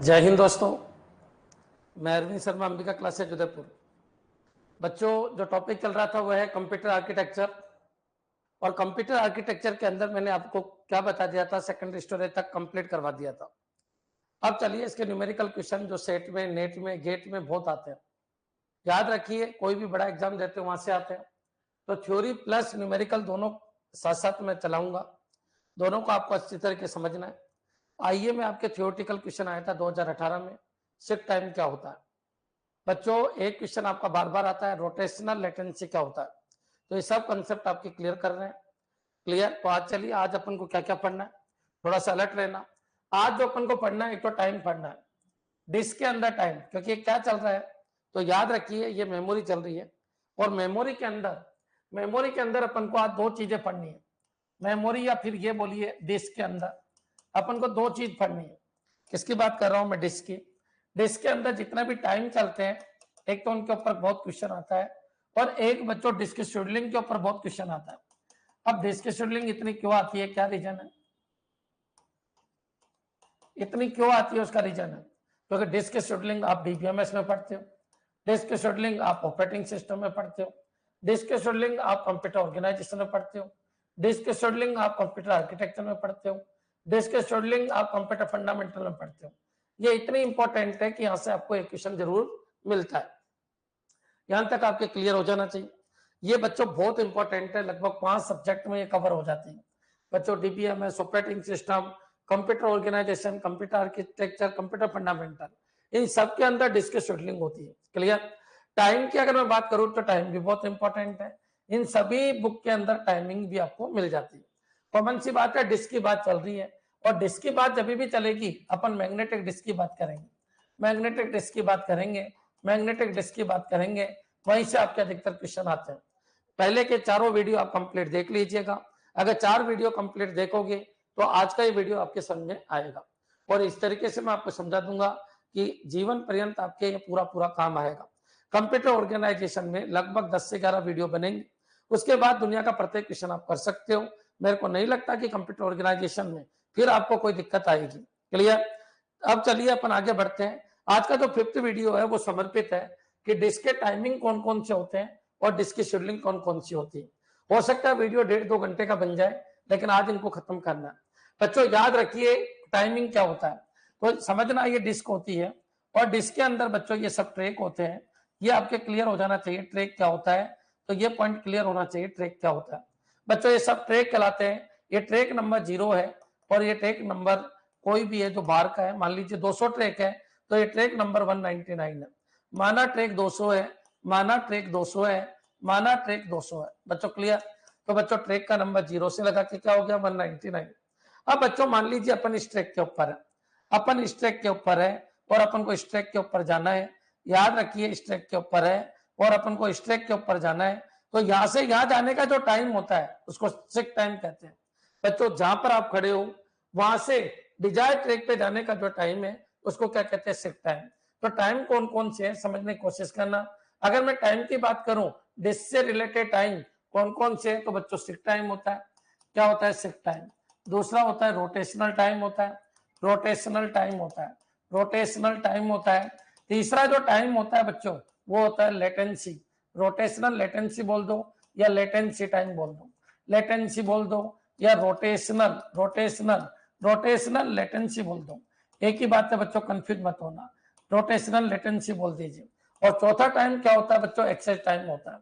जय हिंद दोस्तों, मैं अरविंद शर्मा, अंबिका क्लासेज उदयपुर। बच्चों, जो टॉपिक चल रहा था वह है कंप्यूटर आर्किटेक्चर। और कंप्यूटर आर्किटेक्चर के अंदर मैंने आपको क्या बता दिया था, सेकेंडरी स्टोरेज तक कंप्लीट करवा दिया था। अब चलिए इसके न्यूमेरिकल क्वेश्चन जो सेट में, नेट में, गेट में बहुत आते हैं। याद रखिए, कोई भी बड़ा एग्जाम देते हैं वहां से आते हैं। तो थ्योरी प्लस न्यूमेरिकल दोनों साथ साथ में चलाऊंगा, दोनों को आपको अच्छी तरीके से समझना है। आइए, मैं आपके थियोरटिकल क्वेश्चन आया था 2018 में, शिफ्ट टाइम क्या होता है। बच्चों, एक क्वेश्चन आपका बार बार आता है, रोटेशनल लेटेंसी क्या होता है। तो ये सब कंसेप्ट आपके क्लियर कर रहे हैं। क्लियर? तो आज चलिए, आज अपन को क्या क्या पढ़ना है, थोड़ा सा अलर्ट रहना। आज जो अपन को पढ़ना है, एक तो टाइम पढ़ना है, डिस्क के अंदर टाइम, क्योंकि क्या चल रहा है। तो याद रखिए, ये मेमोरी चल रही है और मेमोरी के अंदर अपन को आज दो चीजें पढ़नी है। मेमोरी या फिर ये बोलिए डिस्क के अंदर अपन को दो चीज पढ़नी है। किसकी बात कर रहा हूं मैं? डिस्क की। डिस्क के अंदर जितना भी टाइम चलते हैं, एक तो उनके ऊपर बहुत क्वेश्चन आता है, और एक बच्चों डिस्क शेड्यूलिंग के ऊपर बहुत क्वेश्चन आता है। अब डिस्क शेड्यूलिंग इतनी क्यों आती है, क्या रीजन है, इतनी क्यों आती है, उसका रीजन है क्योंकि डिस्क शेड्यूलिंग आप डीबीएमएस में पढ़ते हो, डिस्क शेड्यूलिंग आप ऑपरेटिंग सिस्टम में पढ़ते हो, डिस्क शेड्यूलिंग आप कंप्यूटर ऑर्गेनाइजेशन में पढ़ते हो, डिस्क शेड्यूलिंग आप कंप्यूटर आर्किटेक्चर में पढ़ते हो, डिस्क शेड्यूलिंग आप कंप्यूटर फंडामेंटल में पढ़ते हो। ये इतनी इंपॉर्टेंट है कि यहां से आपको एक क्वेश्चन जरूर मिलता है। यहां तक आपके क्लियर हो जाना चाहिए। ये बच्चों बहुत इंपॉर्टेंट है, लगभग 5 सब्जेक्ट में ये कवर हो जाती है। बच्चों, DBMS, operating system, computer organization, computer architecture, computer fundamental, इन सब के अंदर डिस्क शेड्यूलिंग होती है। क्लियर? टाइम की अगर मैं बात करूं तो टाइम भी बहुत इंपॉर्टेंट है। इन सभी बुक के अंदर टाइमिंग भी आपको मिल जाती है। कॉमन सी बात है, डिस्क की बात चल रही है, और डिस्क की बात जब भी चलेगी अपन मैग्नेटिक डिस्क की बात करेंगे, मैग्नेटिक डिस्क की बात करेंगे, मैग्नेटिक डिस्क की बात करेंगे, वहीं से आपके अधिकतर क्वेश्चन आते हैं। पहले के चारों वीडियो आप कंप्लीट देख लीजिएगा। अगर 4 वीडियो कंप्लीट देखोगे तो आज का ये वीडियो आपके समझ में आएगा, और इस तरीके से मैं आपको समझा दूंगा कि जीवन पर्यंत आपके ये पूरा पूरा काम आएगा। कंप्यूटर ऑर्गेनाइजेशन में लगभग 10 से 11 वीडियो बनेंगे, उसके बाद दुनिया का प्रत्येक क्वेश्चन आप कर सकते हो। मेरे को नहीं लगता कि कंप्यूटर ऑर्गेनाइजेशन में फिर आपको कोई दिक्कत आएगी। क्लियर? अब चलिए अपन आगे बढ़ते हैं। आज का जो 5th वीडियो है वो समर्पित है कि डिस्क के टाइमिंग कौन कौन से होते हैं और डिस्क की शेड्यूलिंग कौन कौन सी होती है। हो सकता है वीडियो 1.5-2 घंटे का बन जाए, लेकिन आज इनको खत्म करना है। बच्चों, याद रखिए टाइमिंग क्या होता है, तो समझना, ये डिस्क होती है और डिस्क के अंदर बच्चों ये सब ट्रैक होते हैं। ये आपके क्लियर हो जाना चाहिए, ट्रैक क्या होता है, तो ये पॉइंट क्लियर होना चाहिए, ट्रैक क्या होता है। बच्चों, ये सब ट्रैक कहलाते हैं। ये ट्रैक नंबर 0 है और ये ट्रैक नंबर कोई भी है जो बाहर का है, मान लीजिए 200 ट्रैक है तो ये ट्रैक नंबर 199 है। माना ट्रैक 200 है, माना ट्रैक 200 है, माना ट्रैक 200 है। बच्चों क्लियर? तो बच्चों ट्रैक का नंबर 0 से लगा के क्या हो गया, 199। अब बच्चों मान लीजिए अपन इस ट्रैक के ऊपर है, अपन इस ट्रैक के ऊपर है और अपन को इस ट्रैक के ऊपर जाना है। याद रखिए, इस ट्रैक के ऊपर है और अपन को इस ट्रैक के ऊपर जाना है। तो यहां से यहां जाने का जो टाइम होता है उसको शिफ्ट टाइम कहते हैं। बच्चों, जहां पर आप खड़े हो वहां से डिजायर ट्रैक पे जाने का जो टाइम है उसको क्या कहते हैं, शिफ्ट टाइम। तो टाइम कौन कौन से है समझने की कोशिश करना। अगर मैं टाइम की बात करूं, डिस्क से रिलेटेड टाइम कौन कौन से है, तो बच्चों शिफ्ट टाइम होता है। क्या होता है? Shift time. दूसरा होता है रोटेशनल टाइम होता है, रोटेशनल टाइम होता है, रोटेशनल टाइम होता है। तीसरा जो टाइम होता है बच्चों वो होता है लेटेंसी। रोटेशनल लेटेंसी बोल दो या लेटेंसी टाइम बोल दो, लेटेंसी बोल दो या रोटेशनल रोटेशनल रोटेशनल लेटेंसी बोल दो। एक ही बात है बच्चों, कंफ्यूज मत होना, रोटेशनल लेटेंसी बोल दीजिए। और चौथा टाइम क्या होता है बच्चों? एक्सेस टाइम होता है।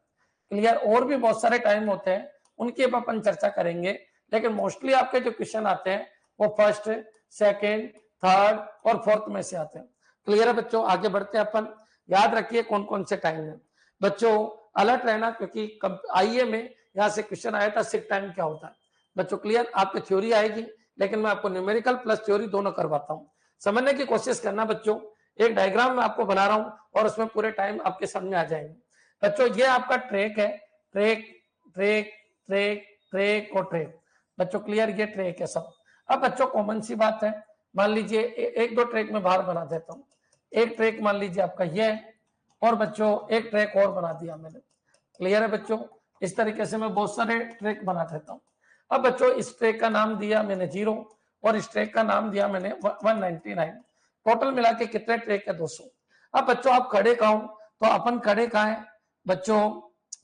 क्लियर? और भी बहुत सारे टाइम होते हैं, उनकी अब अपन चर्चा करेंगे, लेकिन मोस्टली आपके जो क्वेश्चन आते हैं वो फर्स्ट, सेकेंड, थर्ड और फोर्थ में से आते हैं। क्लियर है बच्चों? आगे बढ़ते हैं अपन। याद रखिए कौन कौन से टाइम है बच्चों, अलर्ट रहना, क्योंकि आईए में यहाँ से क्वेश्चन आया था शिफ्ट टाइम क्या होता है। बच्चों क्लियर? आपकी थ्योरी आएगी, लेकिन मैं आपको न्यूमेरिकल प्लस थ्योरी दोनों करवाता हूँ। समझने की कोशिश करना बच्चों। एक डायग्राम मैं आपको बना रहा हूँ और उसमें पूरे टाइम आपके सामने आ जाएंगे। बच्चों, ये आपका ट्रैक है, ट्रैक ट्रैक ट्रैक ट्रैक और ट्रैक। बच्चों क्लियर? ये ट्रैक है सब। अब बच्चों कॉमन सी बात है, मान लीजिए एक दो ट्रैक में बाहर बना देता हूँ। एक ट्रैक मान लीजिए आपका ये है और बच्चों एक ट्रैक और बना दिया मैंने। क्लियर है बच्चों? इस तरीके से मैं बहुत सारे ट्रैक बना देता हूँ। अब बच्चों इस ट्रैक का नाम दिया मैंने 0 और इस ट्रैक का नाम दिया मैंने 199। टोटल मिला के कितने ट्रैक है? 200। अब बच्चों आप खड़े कहाँ हो? तो अपन खड़े कहाँ है बच्चों?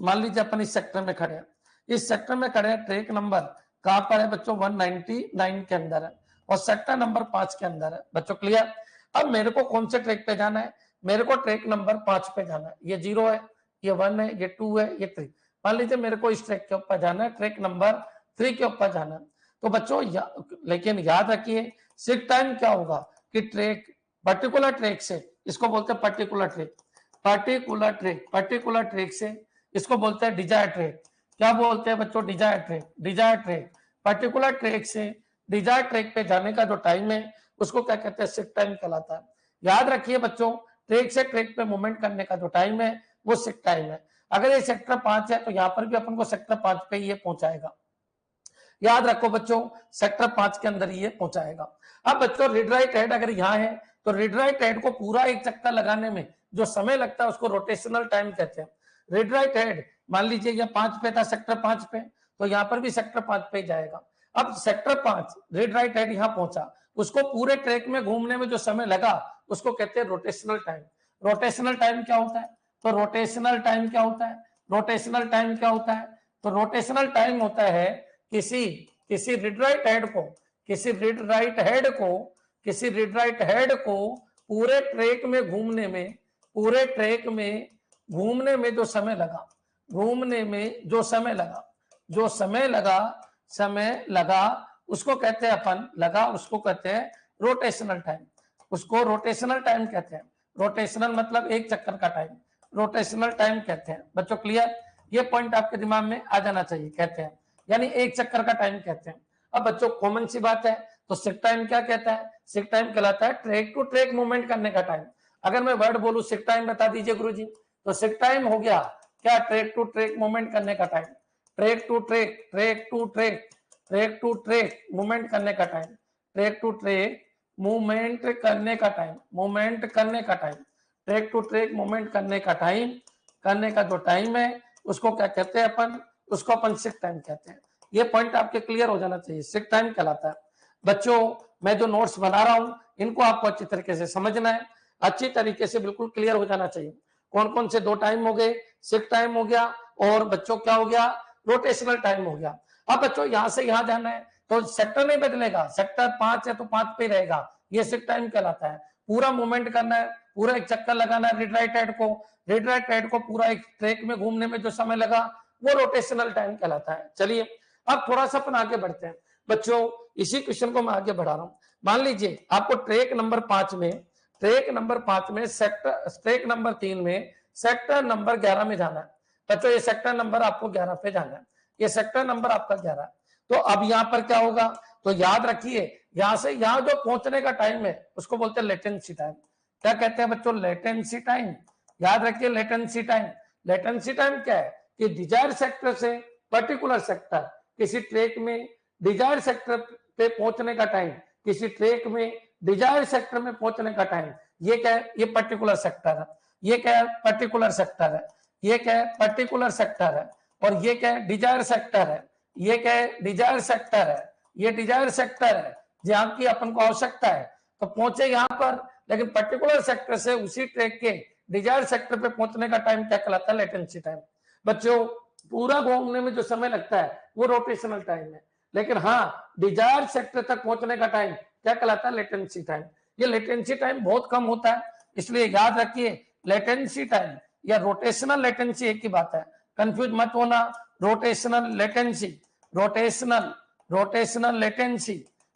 मान लीजिए अपन इस सेक्टर में खड़े हैं, इस सेक्टर में खड़े हैं, ट्रैक नंबर कहां पर है बच्चों? 199 के अंदर है और सेक्टर नंबर 5 के अंदर है बच्चों। क्लियर? अब मेरे को कौन से ट्रैक पे जाना है? मेरे को ट्रैक नंबर 5 पे जाना है। ये 0 है, ये 1 है, ये 2 है, ये 3। मान लीजिए मेरे को इस ट्रैक के ऊपर जाना है, ट्रैक नंबर 3 के ऊपर जाना है। तो बच्चों लेकिन याद रखिए सिक टाइम क्या होगा कि ट्रैक पर्टिकुलर ट्रैक से, इसको बोलते हैं particular track, particular track, particular track से इसको बोलते हैं डिजायर ट्रैक। क्या बोलते हैं बच्चों? Desire track, desire track. Particular track से डिजायर ट्रैक पे जाने का जो टाइम है उसको क्या कहते हैं? सिक टाइम कहलाता है। याद रखिए बच्चों ट्रैक से ट्रैक पे मूवमेंट करने का जो टाइम है वो सिक टाइम है। अगर ये सेक्टर 5 है तो यहाँ पर भी अपन को सेक्टर 5 पे ये पहुंचाएगा। याद रखो बच्चों सेक्टर 5 के अंदर ये पहुंचाएगा। अब बच्चों रीड राइट हेड अगर यहाँ है तो रीड राइट हेड को पूरा एक चक्कर लगाने में जो समय लगता है उसको रोटेशनल टाइम कहते हैं। रीड राइट हेड मान लीजिए ये 5 पे था, सेक्टर 5 पे, तो यहाँ पर भी सेक्टर 5 पे जाएगा। अब सेक्टर 5 रीड राइट हेड यहाँ पहुंचा, उसको पूरे ट्रैक में घूमने में जो समय लगा उसको कहते हैं रोटेशनल टाइम। रोटेशनल टाइम क्या होता है? तो रोटेशनल टाइम क्या होता है? रोटेशनल टाइम क्या होता है? तो रोटेशनल टाइम होता है किसी किसी रीड राइट हेड को, किसी रीड राइट हेड को, किसी रीड राइट हेड को पूरे ट्रैक में घूमने में, पूरे ट्रैक में घूमने में जो समय लगा, घूमने में जो समय लगा, जो समय लगा उसको कहते हैं अपन, लगा उसको कहते हैं रोटेशनल टाइम। उसको रोटेशनल टाइम कहते हैं। रोटेशनल मतलब एक चक्कर का टाइम, रोटेशनल टाइम कहते हैं बच्चों। क्लियर? ये पॉइंट आपके दिमाग में आ जाना चाहिए। कहते हैं यानी एक चक्कर का टाइम कहते हैं। अब बच्चों कॉमन सी बात है, तो सिक टाइम क्या कहता है? सिक टाइम कहलाता है ट्रैक टू ट्रैक मूवमेंट करने का टाइम। अगर मैं वर्ड बोलूं सिक टाइम बता दीजिए गुरुजी, तो सिक टाइम हो गया क्या? ट्रैक टू ट्रैक मूवमेंट करने का time. Track to track, track to track, track to track movement करने का time, track to track movement करने का टाइम, मूवमेंट करने का time, track to track movement करने का टाइम, करने का जो टाइम है उसको क्या कहते हैं अपन? उसको अपन सिक टाइम कहते हैं। ये पॉइंट आपके क्लियर हो जाना चाहिए, सिक टाइम कहलाता है। बच्चों मैं जो नोट्स बना रहा हूं इनको आपको अच्छी तरीके से समझना है, अच्छी तरीके से बिल्कुल क्लियर हो जाना चाहिए। कौन कौन से 2 टाइम हो गए? सिक टाइम हो गया और बच्चों क्या हो गया? रोटेशनल टाइम हो गया। अब बच्चों यहां से यहां जाना है तो सेक्टर नहीं बदलेगा, सेक्टर 5 है तो 5 पे रहेगा, ये सिक टाइम कहलाता है। पूरा मूवमेंट करना है, पूरा एक चक्कर लगाना है रीड राइट हेड को, रीड राइट हेड को पूरा एक ट्रैक में घूमने में जो समय लगा वो रोटेशनल टाइम कहलाता है। चलिए अब थोड़ा सा अपन आगे बढ़ते हैं बच्चों, इसी क्वेश्चन को मैं आगे बढ़ा रहा हूं। मान लीजिए आपको ट्रैक नंबर 5 में, ट्रैक नंबर 5 में सेक्टर, ट्रैक नंबर 3 में सेक्टर नंबर 11 में जाना है बच्चों। ये सेक्टर नंबर आपको 11 पे जाना है, ये सेक्टर नंबर आपका 11 है। तो अब यहां पर क्या होगा? तो याद रखिए यहां से यहां जो पहुंचने का टाइम है उसको बोलते हैं लेटेंसी टाइम। क्या कहते हैं बच्चों? Latency time. याद रखिए लेटेंसी टाइम। लेटेंसी टाइम क्या है कि डिजायर सेक्टर से पर्टिकुलर सेक्टर, किसी ट्रैक में डिजायर सेक्टर पे पहुंचने का टाइम, किसी ट्रैक में डिजायर सेक्टर में पहुंचने का टाइम, ये क्या है? ये पर्टिकुलर सेक्टर है। ये क्या है? पर्टिकुलर सेक्टर है। ये क्या है? पर्टिकुलर सेक्टर है। और ये क्या है? डिजायर सेक्टर है। ये क्या है? डिजायर सेक्टर है। ये डिजायर सेक्टर है जहां की अपन को आवश्यकता है तो पहुंचे यहां पर, लेकिन पर्टिकुलर सेक्टर से उसी ट्रैक के डिजायर सेक्टर पे पहुंचने का टाइम क्या कहलाता है? Latency time. बच्चों पूरा घूमने में जो समय लगता है वो रोटेशनल टाइम है, लेकिन हाँ डिजायर सेक्टर तक पहुंचने का टाइम क्या कहलाता है? Latency time. ये लेटेंसी टाइम बहुत कम होता है, इसलिए याद रखिए लेटेंसी टाइम या रोटेशनल लेटेंसी एक ही बात है, कंफ्यूज मत होना। Rotational latency, rotational, rotational latency,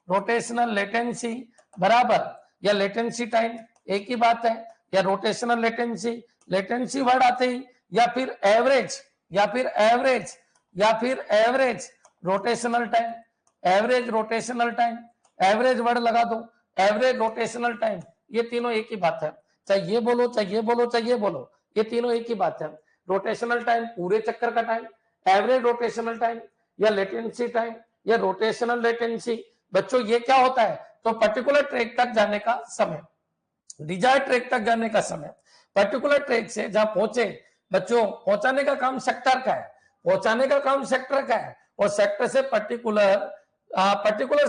rotational latency बराबर या लेटेंसी टाइम एक ही बात है। या रोटेशनल लेटेंसी, लेटेंसी वर्ड आते ही या फिर एवरेज, या फिर एवरेज, या फिर average rotational time, average rotational time, average word लगा दो, एवरेज रोटेशनल टाइम, ये तीनों एक ही बात है। चाहे ये बोलो, चाहे ये बोलो, चाहे ये बोलो, ये तीनों एक ही बात है। रोटेशनल टाइम पूरे चक्कर का टाइम, एवरेज रोटेशनल टाइम या लेटेंसी टाइम या रोटेशनल लेटेंसी। बच्चों ये क्या होता है? तो पर्टिकुलर ट्रैक तक जाने का समय, डिजायर ट्रैक तक जाने का समय, पर्टिकुलर ट्रैक से जहां पहुंचे बच्चों, पहुंचाने का काम सेक्टर का है, पहुंचाने का काम सेक्टर का है, और सेक्टर से पर्टिकुलर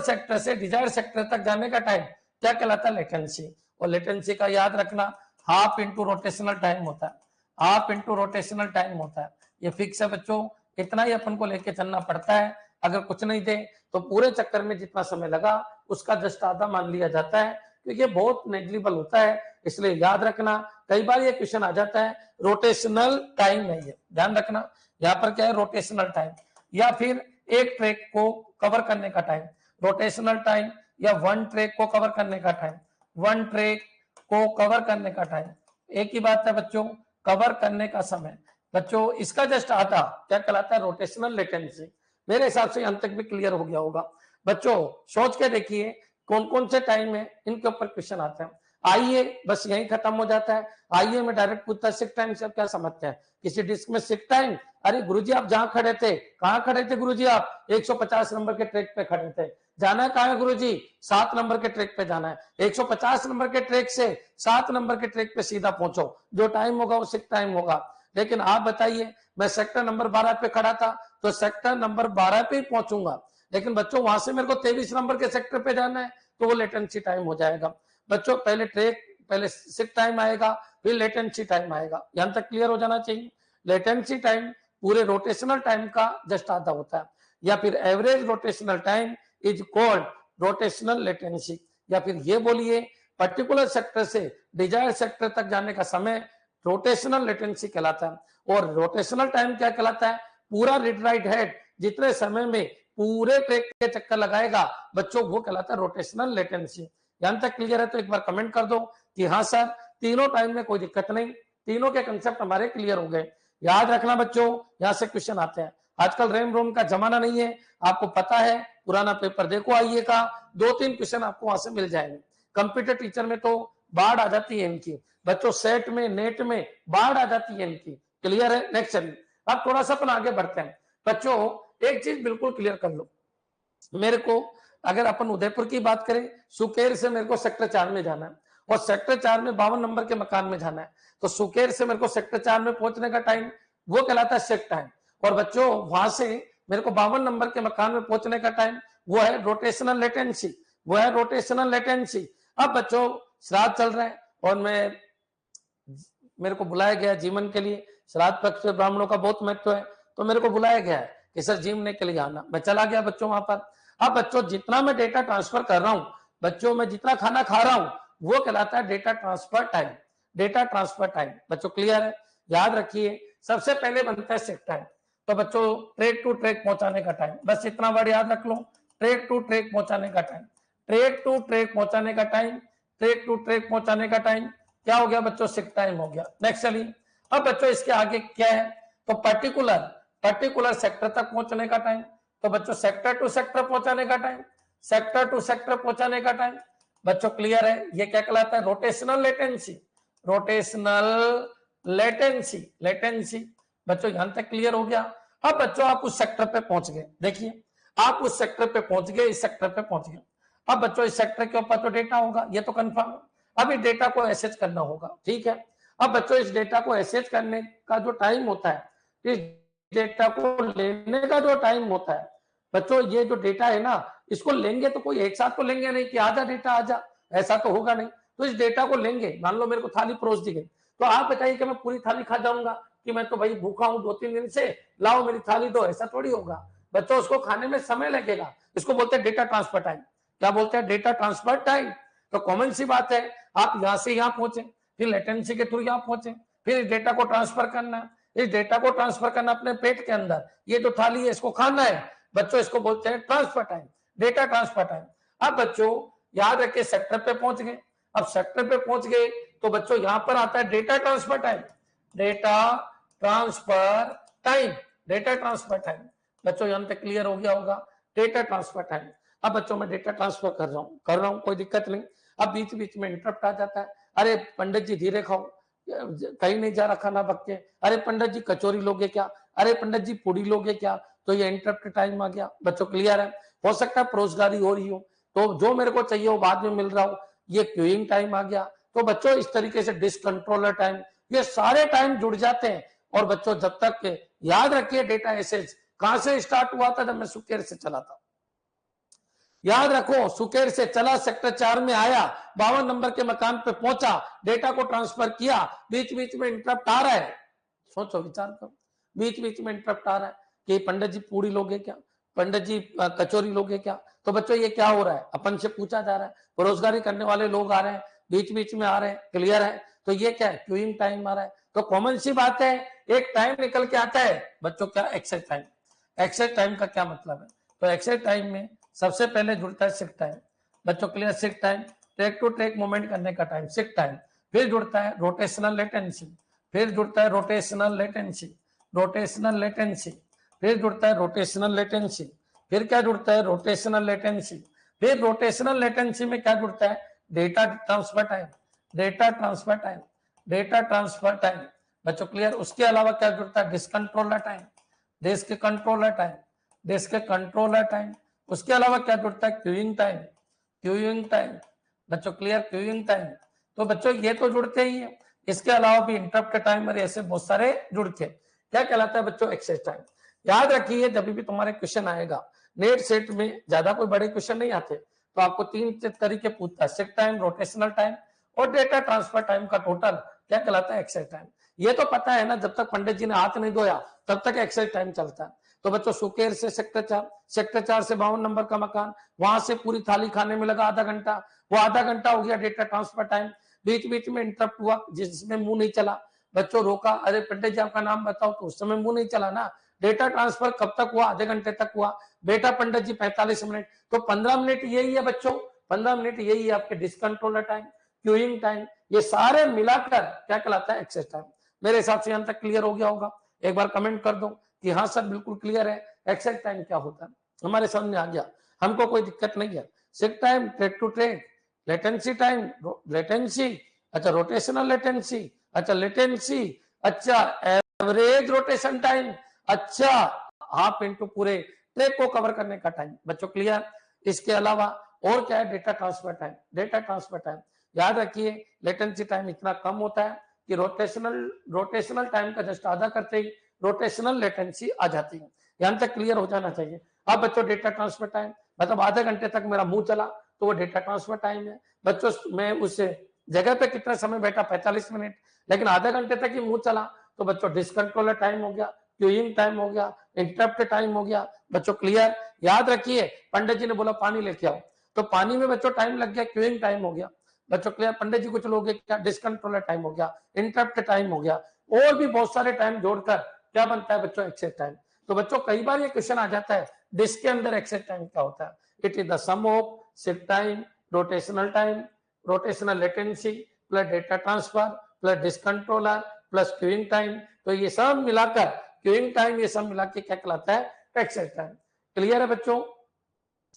सेक्टर से डिजायर सेक्टर तक जाने का टाइम क्या कहलाता है? लेटेंसी। और लेटेंसी का याद रखना हाफ इंटू रोटेशनल टाइम होता है, हाफ इंटू रोटेशनल टाइम होता है। ये फिक्स है बच्चों, इतना ही अपन को लेके चलना पड़ता है। अगर कुछ नहीं दे तो पूरे चक्कर में जितना समय लगा उसका जस्ट आधा मान लिया जाता है, क्योंकि ये बहुत नेग्लिजिबल होता है। इसलिए याद रखना, कई बार ये क्वेश्चन आ जाता है रोटेशनल टाइम है, ये ध्यान रखना। यहाँ पर क्या है, रोटेशनल टाइम या फिर एक ट्रैक को कवर करने का टाइम, रोटेशनल टाइम या वन ट्रैक को कवर करने का टाइम, वन ट्रैक को कवर करने का टाइम, एक ही बात है बच्चों, कवर करने का समय। बच्चों इसका जस्ट आधा क्या कहलाता है, रोटेशनल लेटेंसी। मेरे हिसाब से यहां तक भी क्लियर हो गया होगा। बच्चों सोच के देखिए कौन कौन से टाइम है इनके ऊपर क्वेश्चन आते हैं। आइए बस यही खत्म हो जाता है। आइए मैं डायरेक्ट पूछता सिक टाइम से क्या समझते हैं, किसी डिस्क में सिक टाइम। अरे गुरुजी आप जहां खड़े थे, कहां खड़े थे गुरुजी, आप 150 नंबर के ट्रैक पे खड़े थे, जाना है कहां है गुरुजी, 7 नंबर के ट्रैक पे जाना है। 150 नंबर के ट्रैक से 7 नंबर के ट्रैक पे सीधा पहुंचो, जो टाइम होगा वो सिक टाइम होगा। लेकिन आप बताइए मैं सेक्टर नंबर 12 पे खड़ा था तो सेक्टर नंबर 12 पे ही पहुंचूंगा, लेकिन बच्चों वहां से मेरे को 23 नंबर के सेक्टर पे जाना है तो वो लेटेंसी टाइम हो जाएगा। बच्चों पहले ट्रैक, पहले सिक टाइम आएगा फिर लेटेंसी टाइम आएगा। यहां तक क्लियर हो जाना चाहिए। लेटेंसी टाइम पूरे रोटेशनल टाइम का जस्ट आधा होता है, या फिर average rotational time is called rotational latency. या फिर ये बोलिए पर्टिकुलर सेक्टर से डिजायर्ड सेक्टर तक जाने का समय रोटेशनल लेटेंसी कहलाता है। और रोटेशनल टाइम क्या कहलाता है, पूरा रीड राइट हेड जितने समय में पूरे ट्रैक के चक्कर लगाएगा बच्चों वो कहलाता है रोटेशनल लेटेंसी। यहां तक क्लियर है तो एक बार कमेंट कर दो कि हाँ सर तीनों टाइम में कोई दिक्कत नहीं, तीनों के कंसेप्ट हमारे क्लियर हो गए। याद रखना बच्चों यहां से क्वेश्चन आते हैं। आजकल रैम रोम का जमाना नहीं है, आपको पता है, पुराना पेपर देखो आइए का 2-3 क्वेश्चन आपको वहां से मिल जाएंगे। कंप्यूटर टीचर में तो बाढ़ आ जाती है इनकी, बच्चों सेट में नेट में बाढ़ आ जाती है इनकी। क्लियर है, नेक्स्ट चलिए अब थोड़ा सा अपन आगे बढ़ते हैं। बच्चों एक चीज बिल्कुल क्लियर कर लो, मेरे को अगर अपन उदयपुर की बात करें, सुकेर से मेरे को सेक्टर 4 में जाना है और सेक्टर 4 में 52 नंबर के मकान में जाना है, तो सुकेर से मेरे को सेक्टर 4 में पहुंचने का टाइम वो कहलाता है सेक टाइम। और बच्चों वहां से मेरे को 52 नंबर के मकान में पहुंचने का टाइम वो है रोटेशनल लेटेंसी, वो है रोटेशनल लेटेंसी। अब बच्चों श्राद्ध चल रहे हैं और मेरे को बुलाया गया जीवन के लिए, श्राद्ध पक्ष में ब्राह्मणों का बहुत महत्व है, तो मेरे को बुलाया गया है कि सर जीवने के लिए आना। मैं चला गया बच्चों वहां पर। अब बच्चों जितना मैं डेटा ट्रांसफर कर रहा हूं, बच्चों मैं जितना खाना खा रहा हूं वो कहलाता है data transfer time, data transfer time. बच्चों क्लियर है, याद रखिए सबसे पहले बनता है सेक टाइम। तो बच्चों ट्रैक टू ट्रैक पहुंचाने का टाइम, बस इतना वर्ड याद रख लो, ट्रैक टू ट्रैक पहुंचाने का टाइम, ट्रैक टू ट्रैक पहुंचाने का टाइम, ट्रैक टू ट्रैक पहुंचाने का टाइम क्या हो गया बच्चों, सेक टाइम हो गया। नेक्स्ट चलिए अब बच्चों इसके आगे क्या है, तो पर्टिकुलर सेक्टर तक पहुंचने का टाइम, तो बच्चों सेक्टर टू सेक्टर पहुंचाने का टाइम, सेक्टर टू सेक्टर पहुंचाने का टाइम। बच्चों क्लियर है, ये क्या कहलाता है, rotational latency, rotational latency, latency. बच्चों यहां तक क्लियर हो गया। अब बच्चों आप उस सेक्टर पे पहुंच गए, देखिए आप उस सेक्टर पे पहुंच गए, इस सेक्टर पे पहुंच गए। अब बच्चों इस सेक्टर के ऊपर तो डेटा होगा, ये तो कंफर्म है। अब इस डेटा को एसेज करना होगा, ठीक है। अब बच्चों इस डेटा को एसेज करने का जो टाइम होता है, इस डेटा को लेने का जो टाइम होता है, बच्चों ये जो डेटा है ना इसको लेंगे तो कोई एक साथ तो लेंगे नहीं कि आजा डेटा आजा, ऐसा तो होगा नहीं। तो इस डेटा को लेंगे, मान लो मेरे को थाली परोस दी गई, तो आप बताइए कि मैं पूरी थाली खा जाऊंगा कि मैं तो भाई भूखा हूं 2-3 दिन से, लाओ मेरी थाली दो, ऐसा थोड़ी होगा। बच्चों उसको खाने में समय लगेगा, इसको बोलते हैं डेटा ट्रांसफर टाइम। क्या बोलते हैं, डेटा ट्रांसफर टाइम। तो कॉमन सी बात है, आप यहां से यहां पहुंचे, फिर लेटेंसी के थ्रू यहां पहुंचे, फिर इस डेटा को ट्रांसफर करना है, इस डेटा को ट्रांसफर करना अपने पेट के अंदर, ये जो थाली है इसको खाना है बच्चों, इसको बोलते हैं transfer time, data transfer time. अब बच्चों याद रखिए सेक्टर पे पहुंच गए, अब सेक्टर पे पहुंच गए तो बच्चों यहां पर आता है data transfer time, data transfer time, data transfer time. बच्चों यहां तक क्लियर हो गया होगा, डेटा ट्रांसफर टाइम। अब बच्चों मैं डेटा ट्रांसफर कर रहा हूं कोई दिक्कत नहीं। अब बीच बीच में इंटरप्ट आ जाता है, अरे पंडित जी धीरे खाओ, कहीं नहीं जा रहा खाना पक के, अरे पंडित जी कचौरी लोगे क्या, अरे पंडित जी पूड़ी लोगे क्या, तो ये इंटरप्ट टाइम आ गया। बच्चों क्लियर है, हो सकता है रोजगारी हो रही हो तो जो मेरे को चाहिए वो बाद में मिल रहा हो, ये क्यूइंग टाइम आ गया। तो बच्चों इस तरीके से डिस्क कंट्रोलर टाइम, ये सारे टाइम जुड़ जाते हैं। और बच्चों जब तक के याद रखिए डेटा एसेज कहां से स्टार्ट हुआ था, जब मैं सुकेर से चला था। याद रखो, सुकेर से चला, सेक्टर 4 में आया, 52 नंबर के मकान पे पहुंचा, डेटा को ट्रांसफर किया, बीच बीच में इंटरप्ट आ रहा है। सोचो, विचार करो, बीच बीच में इंटरप्ट आ रहा है कि पंडित जी पूरी लोगे क्या, पंडित जी कचौरी लोगे क्या। तो बच्चों ये क्या हो रहा है, अपन से पूछा जा रहा है, बेरोजगारी करने वाले लोग आ रहे हैं, बीच बीच में आ रहे हैं, क्लियर है। तो ये क्या है, क्यूइंग टाइम आ रहा है। तो कॉमन सी बात है, एक टाइम निकल के आता है बच्चों, क्या, एक्सेस टाइम। एक्सेस टाइम का क्या मतलब है, तो एक्सेस टाइम में सबसे पहले जुड़ता है सिक टाइम। बच्चों clear, seek time, track to track movement करने का टाइम, सिक टाइम। फिर जुड़ता है रोटेशनल लेटेंसी, फिर जुड़ता है रोटेशनल लेटेंसी, रोटेशनल लेटेंसी, फिर जुड़ता है रोटेशनल लेटेंसी, फिर क्या जुड़ता है, रोटेशनल लेटेंसी, फिर रोटेशनल लेटेंसी में क्या जुड़ता है, data transfer time, data transfer time, data transfer time. बच्चों क्लियर, उसके अलावा क्या जुड़ता है, disk controller time, disk controller time, disk controller time. उसके अलावा क्या जुड़ता है, क्यूइंग टाइम, क्यूइंग टाइम। बच्चों क्लियर, क्यूइंग टाइम। तो बच्चों ये तो जुड़ते ही है, इसके अलावा भी इंटरप्ट टाइम और ऐसे बहुत सारे जुड़ते हैं। क्या कहलाता है बच्चों, एक्सेस टाइम। याद रखिए, जब भी तुम्हारे क्वेश्चन आएगा नेट सेट में, ज्यादा कोई बड़े क्वेश्चन नहीं आते, तो आपको 3 तरीके पूछता है, सिक टाइम, रोटेशनल टाइम और डेटा ट्रांसफर टाइम का टोटल क्या कहलाता है, एक्सेस टाइम। ये तो पता है ना, जब तक पंडित जी ने हाथ नहीं धोया तब तक एक्सेस टाइम चलता है। तो बच्चों सुकेर से सेक्टर 4, सेक्टर 4 से 52 नंबर का मकान, वहां से पूरी थाली खाने में लगा आधा घंटा, वो आधा घंटा हो गया डेटा ट्रांसफर टाइम। बीच बीच में इंटरप्ट हुआ जिसमें मुंह नहीं चला, बच्चों रोका, अरे पंडित जी आपका नाम बताओ, तो उस समय मुंह नहीं चला ना। डेटा ट्रांसफर कब तक हुआ, आधे घंटे तक हुआ। बेटा पंडित जी 45 मिनट, तो 15 मिनट यही है बच्चों, 15 मिनट यही है आपके डिस्कंट्रोलर टाइम, क्यूइंग टाइम। ये सारे मिलाकर क्या कहलाता है, एक्सेस टाइम। मेरे हिसाब से यहां तक क्लियर हो गया होगा। एक बार कमेंट कर दो कि हाँ सर बिल्कुल क्लियर है, एक्सेस टाइम क्या होता है, हमारे सामने आ गया, हमको कोई दिक्कत नहीं है। Seek time, track to track, latency time, latency, अच्छा रोटेशनल लेटेंसी, अच्छा लेटेंसी, अच्छा एवरेज रोटेशन टाइम, अच्छा हाफ इंटू पूरे ट्रैक को कवर करने का टाइम। बच्चों क्लियर। इसके अलावा और क्या है, data transfer time, data transfer time. याद रखिए, लेटेंसी टाइम इतना कम होता है कि रोटेशनल टाइम का जस्ट आधा करते ही रोटेशनल लेटेंसी आ जाती है। यहां तक क्लियर हो जाना चाहिए। अब बच्चों डेटा ट्रांसफर टाइम मतलब आधे घंटे तक मेरा मुंह चला तो वो डेटा ट्रांसफर टाइम है। बच्चों मैं उस जगह पे कितना समय बैठा, 45 मिनट, लेकिन आधे घंटे तक ही मुंह चला तो बच्चों डिस्कंट्रोलर टाइम हो गया, क्यूइंग टाइम हो गया, इंटरप्ट टाइम हो गया। बच्चों क्लियर। याद रखिए, पंडित जी ने बोला पानी लेके आओ, तो पानी में बच्चों टाइम लग गया, क्यूइंग टाइम हो गया। बच्चों क्लियर। पंडित जी कुछ लोग क्या, डिस्कंट्रोलर टाइम हो गया, इंटरप्ट टाइम हो गया, और भी बहुत सारे टाइम जोड़कर क्या बनता है बच्चों, एक्सेस टाइम। तो बच्चों कई बार ये क्वेश्चन आ जाता है, डिस्क के अंदर एक्सेस टाइम क्या होता है, it is the sum of seek time, rotational time, rotational latency plus data transfer plus disk controller plus queuing time. तो ये सब मिलाकर क्यूइंग टाइम, ये सब मिला के क्या कहलाता है, एक्सेस टाइम। क्लियर है बच्चों,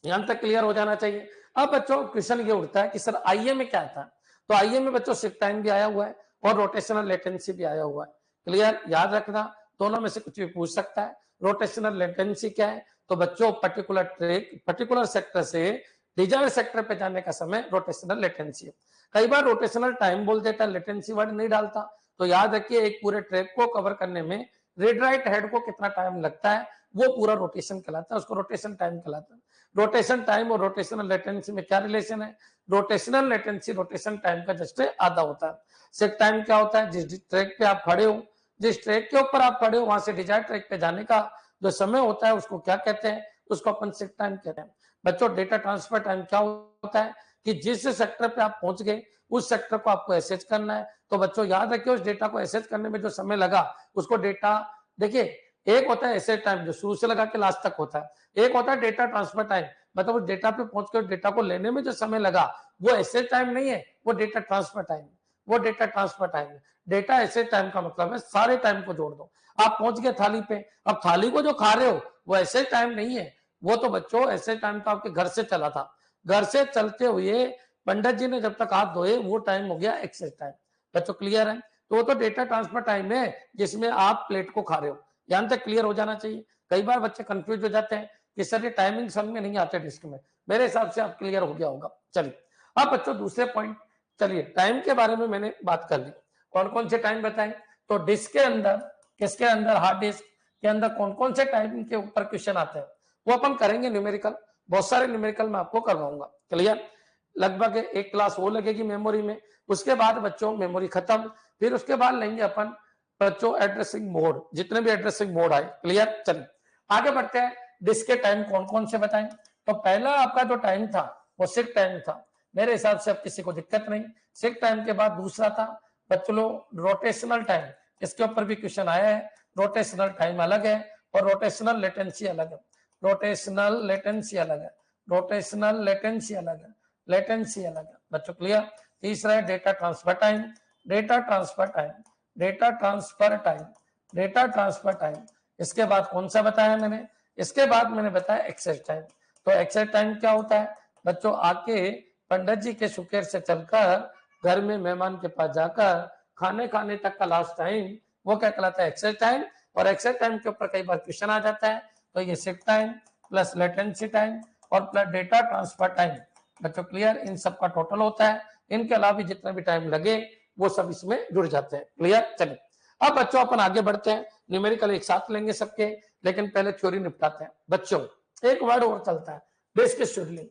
यहां तक क्लियर हो जाना चाहिए। अब बच्चों क्वेश्चन ये उठता है कि सर आईए में क्या था, तो आईए में बच्चों सिक टाइम भी आया हुआ है और रोटेशनल लेटेंसी भी आया हुआ है। क्लियर, याद रखना, दोनों में से कुछ भी पूछ सकता है। रोटेशनल लेटेंसी क्या है, तो बच्चों पर्टिकुलर ट्रैक, पर्टिकुलर सेक्टर से डिजायर सेक्टर पे जाने का समय रोटेशनल लेटेंसी है। कई बार रोटेशनल टाइम बोल देता है, लेटेंसी वर्ड नहीं डालता। तो याद रखिए, एक पूरे ट्रैक को कवर करने में रेड राइट हेड को कितना टाइम लगता है, वो पूरा रोटेशन कहलाता है, उसको रोटेशन टाइम कहलाता है। रोटेशन टाइम और रोटेशनल लेटेंसी में क्या रिलेशन है, रोटेशनल लेटेंसी रोटेशन टाइम का जस्ट आधा होता है। सेक टाइम क्या होता है, जिस ट्रैक पे आप खड़े हो, जिस ट्रैक के ऊपर आप खड़े हो, वहां से डिजायर ट्रैक पे जाने का जो समय होता है उसको क्या कहते हैं, उसको अपन सेक टाइम कहते हैं। बच्चों डेटा ट्रांसफर टाइम क्या होता है कि जिस सेक्टर पे आप पहुंच गए उस सेक्टर को आपको एसेज करना है। तो बच्चों याद रखिए, उस डेटा को एसेज करने में जो समय लगा उसको डेटा, देखिए एक होता है एसेज टाइम जो शुरू से लगा के लास्ट तक होता है, एक होता है डेटा ट्रांसफर टाइम, मतलब उस डेटा पे पहुंच कर डेटा को लेने में जो समय लगा वो एसेज टाइम नहीं है, वो डेटा ट्रांसफर टाइम, वो डेटा ट्रांसफर टाइम है। डेटा एसेज टाइम का मतलब है सारे टाइम को जोड़ दो। आप पहुंच गए थाली पे, अब थाली को जो खा रहे हो वो एसेज टाइम नहीं है, वो तो बच्चों एसेज टाइम तो आपके घर से चला था, घर से चलते हुए पंडित जी ने जब तक हाथ धोए वो टाइम हो गया एक्सेस टाइम। बच्चों क्लियर है, तो वो तो डेटा ट्रांसफर टाइम है जिसमें आप प्लेट को खा रहे हो। यहां तक क्लियर हो जाना चाहिए। कई बार बच्चे कंफ्यूज हो जाते हैं कि सर ये टाइमिंग समझ में नहीं आते डिस्क में, मेरे हिसाब से आप क्लियर हो गया होगा। चलिए अब बच्चों दूसरे पॉइंट, चलिए टाइम के बारे में मैंने बात कर ली, कौन कौन से टाइम बताएं, तो डिस्क के अंदर, किसके अंदर, हार्ड डिस्क के अंदर कौन कौन से टाइम के ऊपर क्वेश्चन आते हैं वो अपन करेंगे न्यूमेरिकल। बहुत सारे न्यूमेरिकल मैं आपको करवाऊंगा। क्लियर? लगभग एक क्लास वो लगेगी मेमोरी में, उसके बाद बच्चों मेमोरी खत्म, फिर उसके बाद लेंगे अपन बच्चों एड्रेसिंग मोड, जितने भी एड्रेसिंग मोड आए। क्लियर? चलिए आगे बढ़ते हैं। डिस्क के टाइम कौन कौन से बताएं? तो पहला आपका जो टाइम था वो सिक टाइम था, मेरे हिसाब से अब किसी को दिक्कत नहीं। सिक टाइम के बाद दूसरा था बच्चों लोग रोटेशनल टाइम, इसके ऊपर भी क्वेश्चन आया है। रोटेशनल टाइम अलग है और रोटेशनल लेटेंसी अलग है। रोटेशनल लेटेंसी अलग है, रोटेशनल लेटेंसी अलग है, लेटेंसी अलग है बच्चों। क्लियर? तीसरा है data transfer time, data transfer time, data transfer time, data transfer time. इसके बाद कौन सा बताया मैंने? इसके बाद मैंने बताया एक्सेस टाइम। तो एक्सेस टाइम क्या होता है बच्चों? आके पंडित जी के सुकेर से चलकर घर में मेहमान के पास जाकर खाने खाने तक का लास्ट टाइम, वो क्या कहलाता है? Access time. और एक्सेस टाइम के ऊपर कई बार क्वेश्चन आ जाता है, तो ये sick time plus latency time और प्लस डेटा ट्रांसफर टाइम बच्चों। क्लियर? इन सब का टोटल होता है। इनके अलावा जितना भी टाइम लगे वो सब इसमें जुड़ जाते हैं। क्लियर? चलिए अब बच्चों अपन आगे बढ़ते हैं, न्यूमेरिकल एक साथ लेंगे सबके, लेकिन पहले थ्योरी निपटाते हैं बच्चों। एक वर्ड और चलता है, disk scheduling.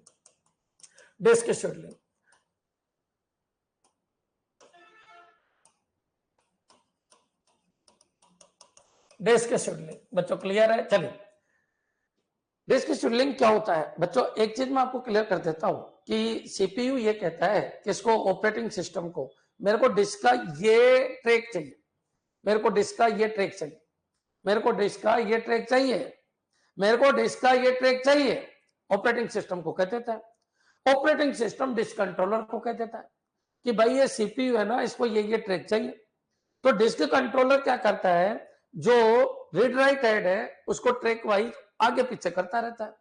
Disk scheduling, disk scheduling बच्चों क्लियर है? चलिए डिस्क शेड्यूलिंग क्या होता है बच्चों? एक चीज मैं आपको क्लियर कर देता हूं कि सीपीयू ये कहता है किसको? ऑपरेटिंग सिस्टम को, मेरे को डिस्क का ये ट्रैक चाहिए, मेरे को डिस्क का ये ट्रैक चाहिए, मेरे को डिस्क का ये ट्रैक चाहिए, मेरे को डिस्क का ये ट्रैक चाहिए। ऑपरेटिंग सिस्टम को कह देता है। ऑपरेटिंग सिस्टम डिस्क कंट्रोलर को कह देता है कि भाई ये सीपीयू है ना, इसको ये ट्रैक चाहिए। तो डिस्क कंट्रोलर क्या करता है? जो रीड राइट हेड है उसको ट्रैक वाइज आगे पीछे करता रहता है।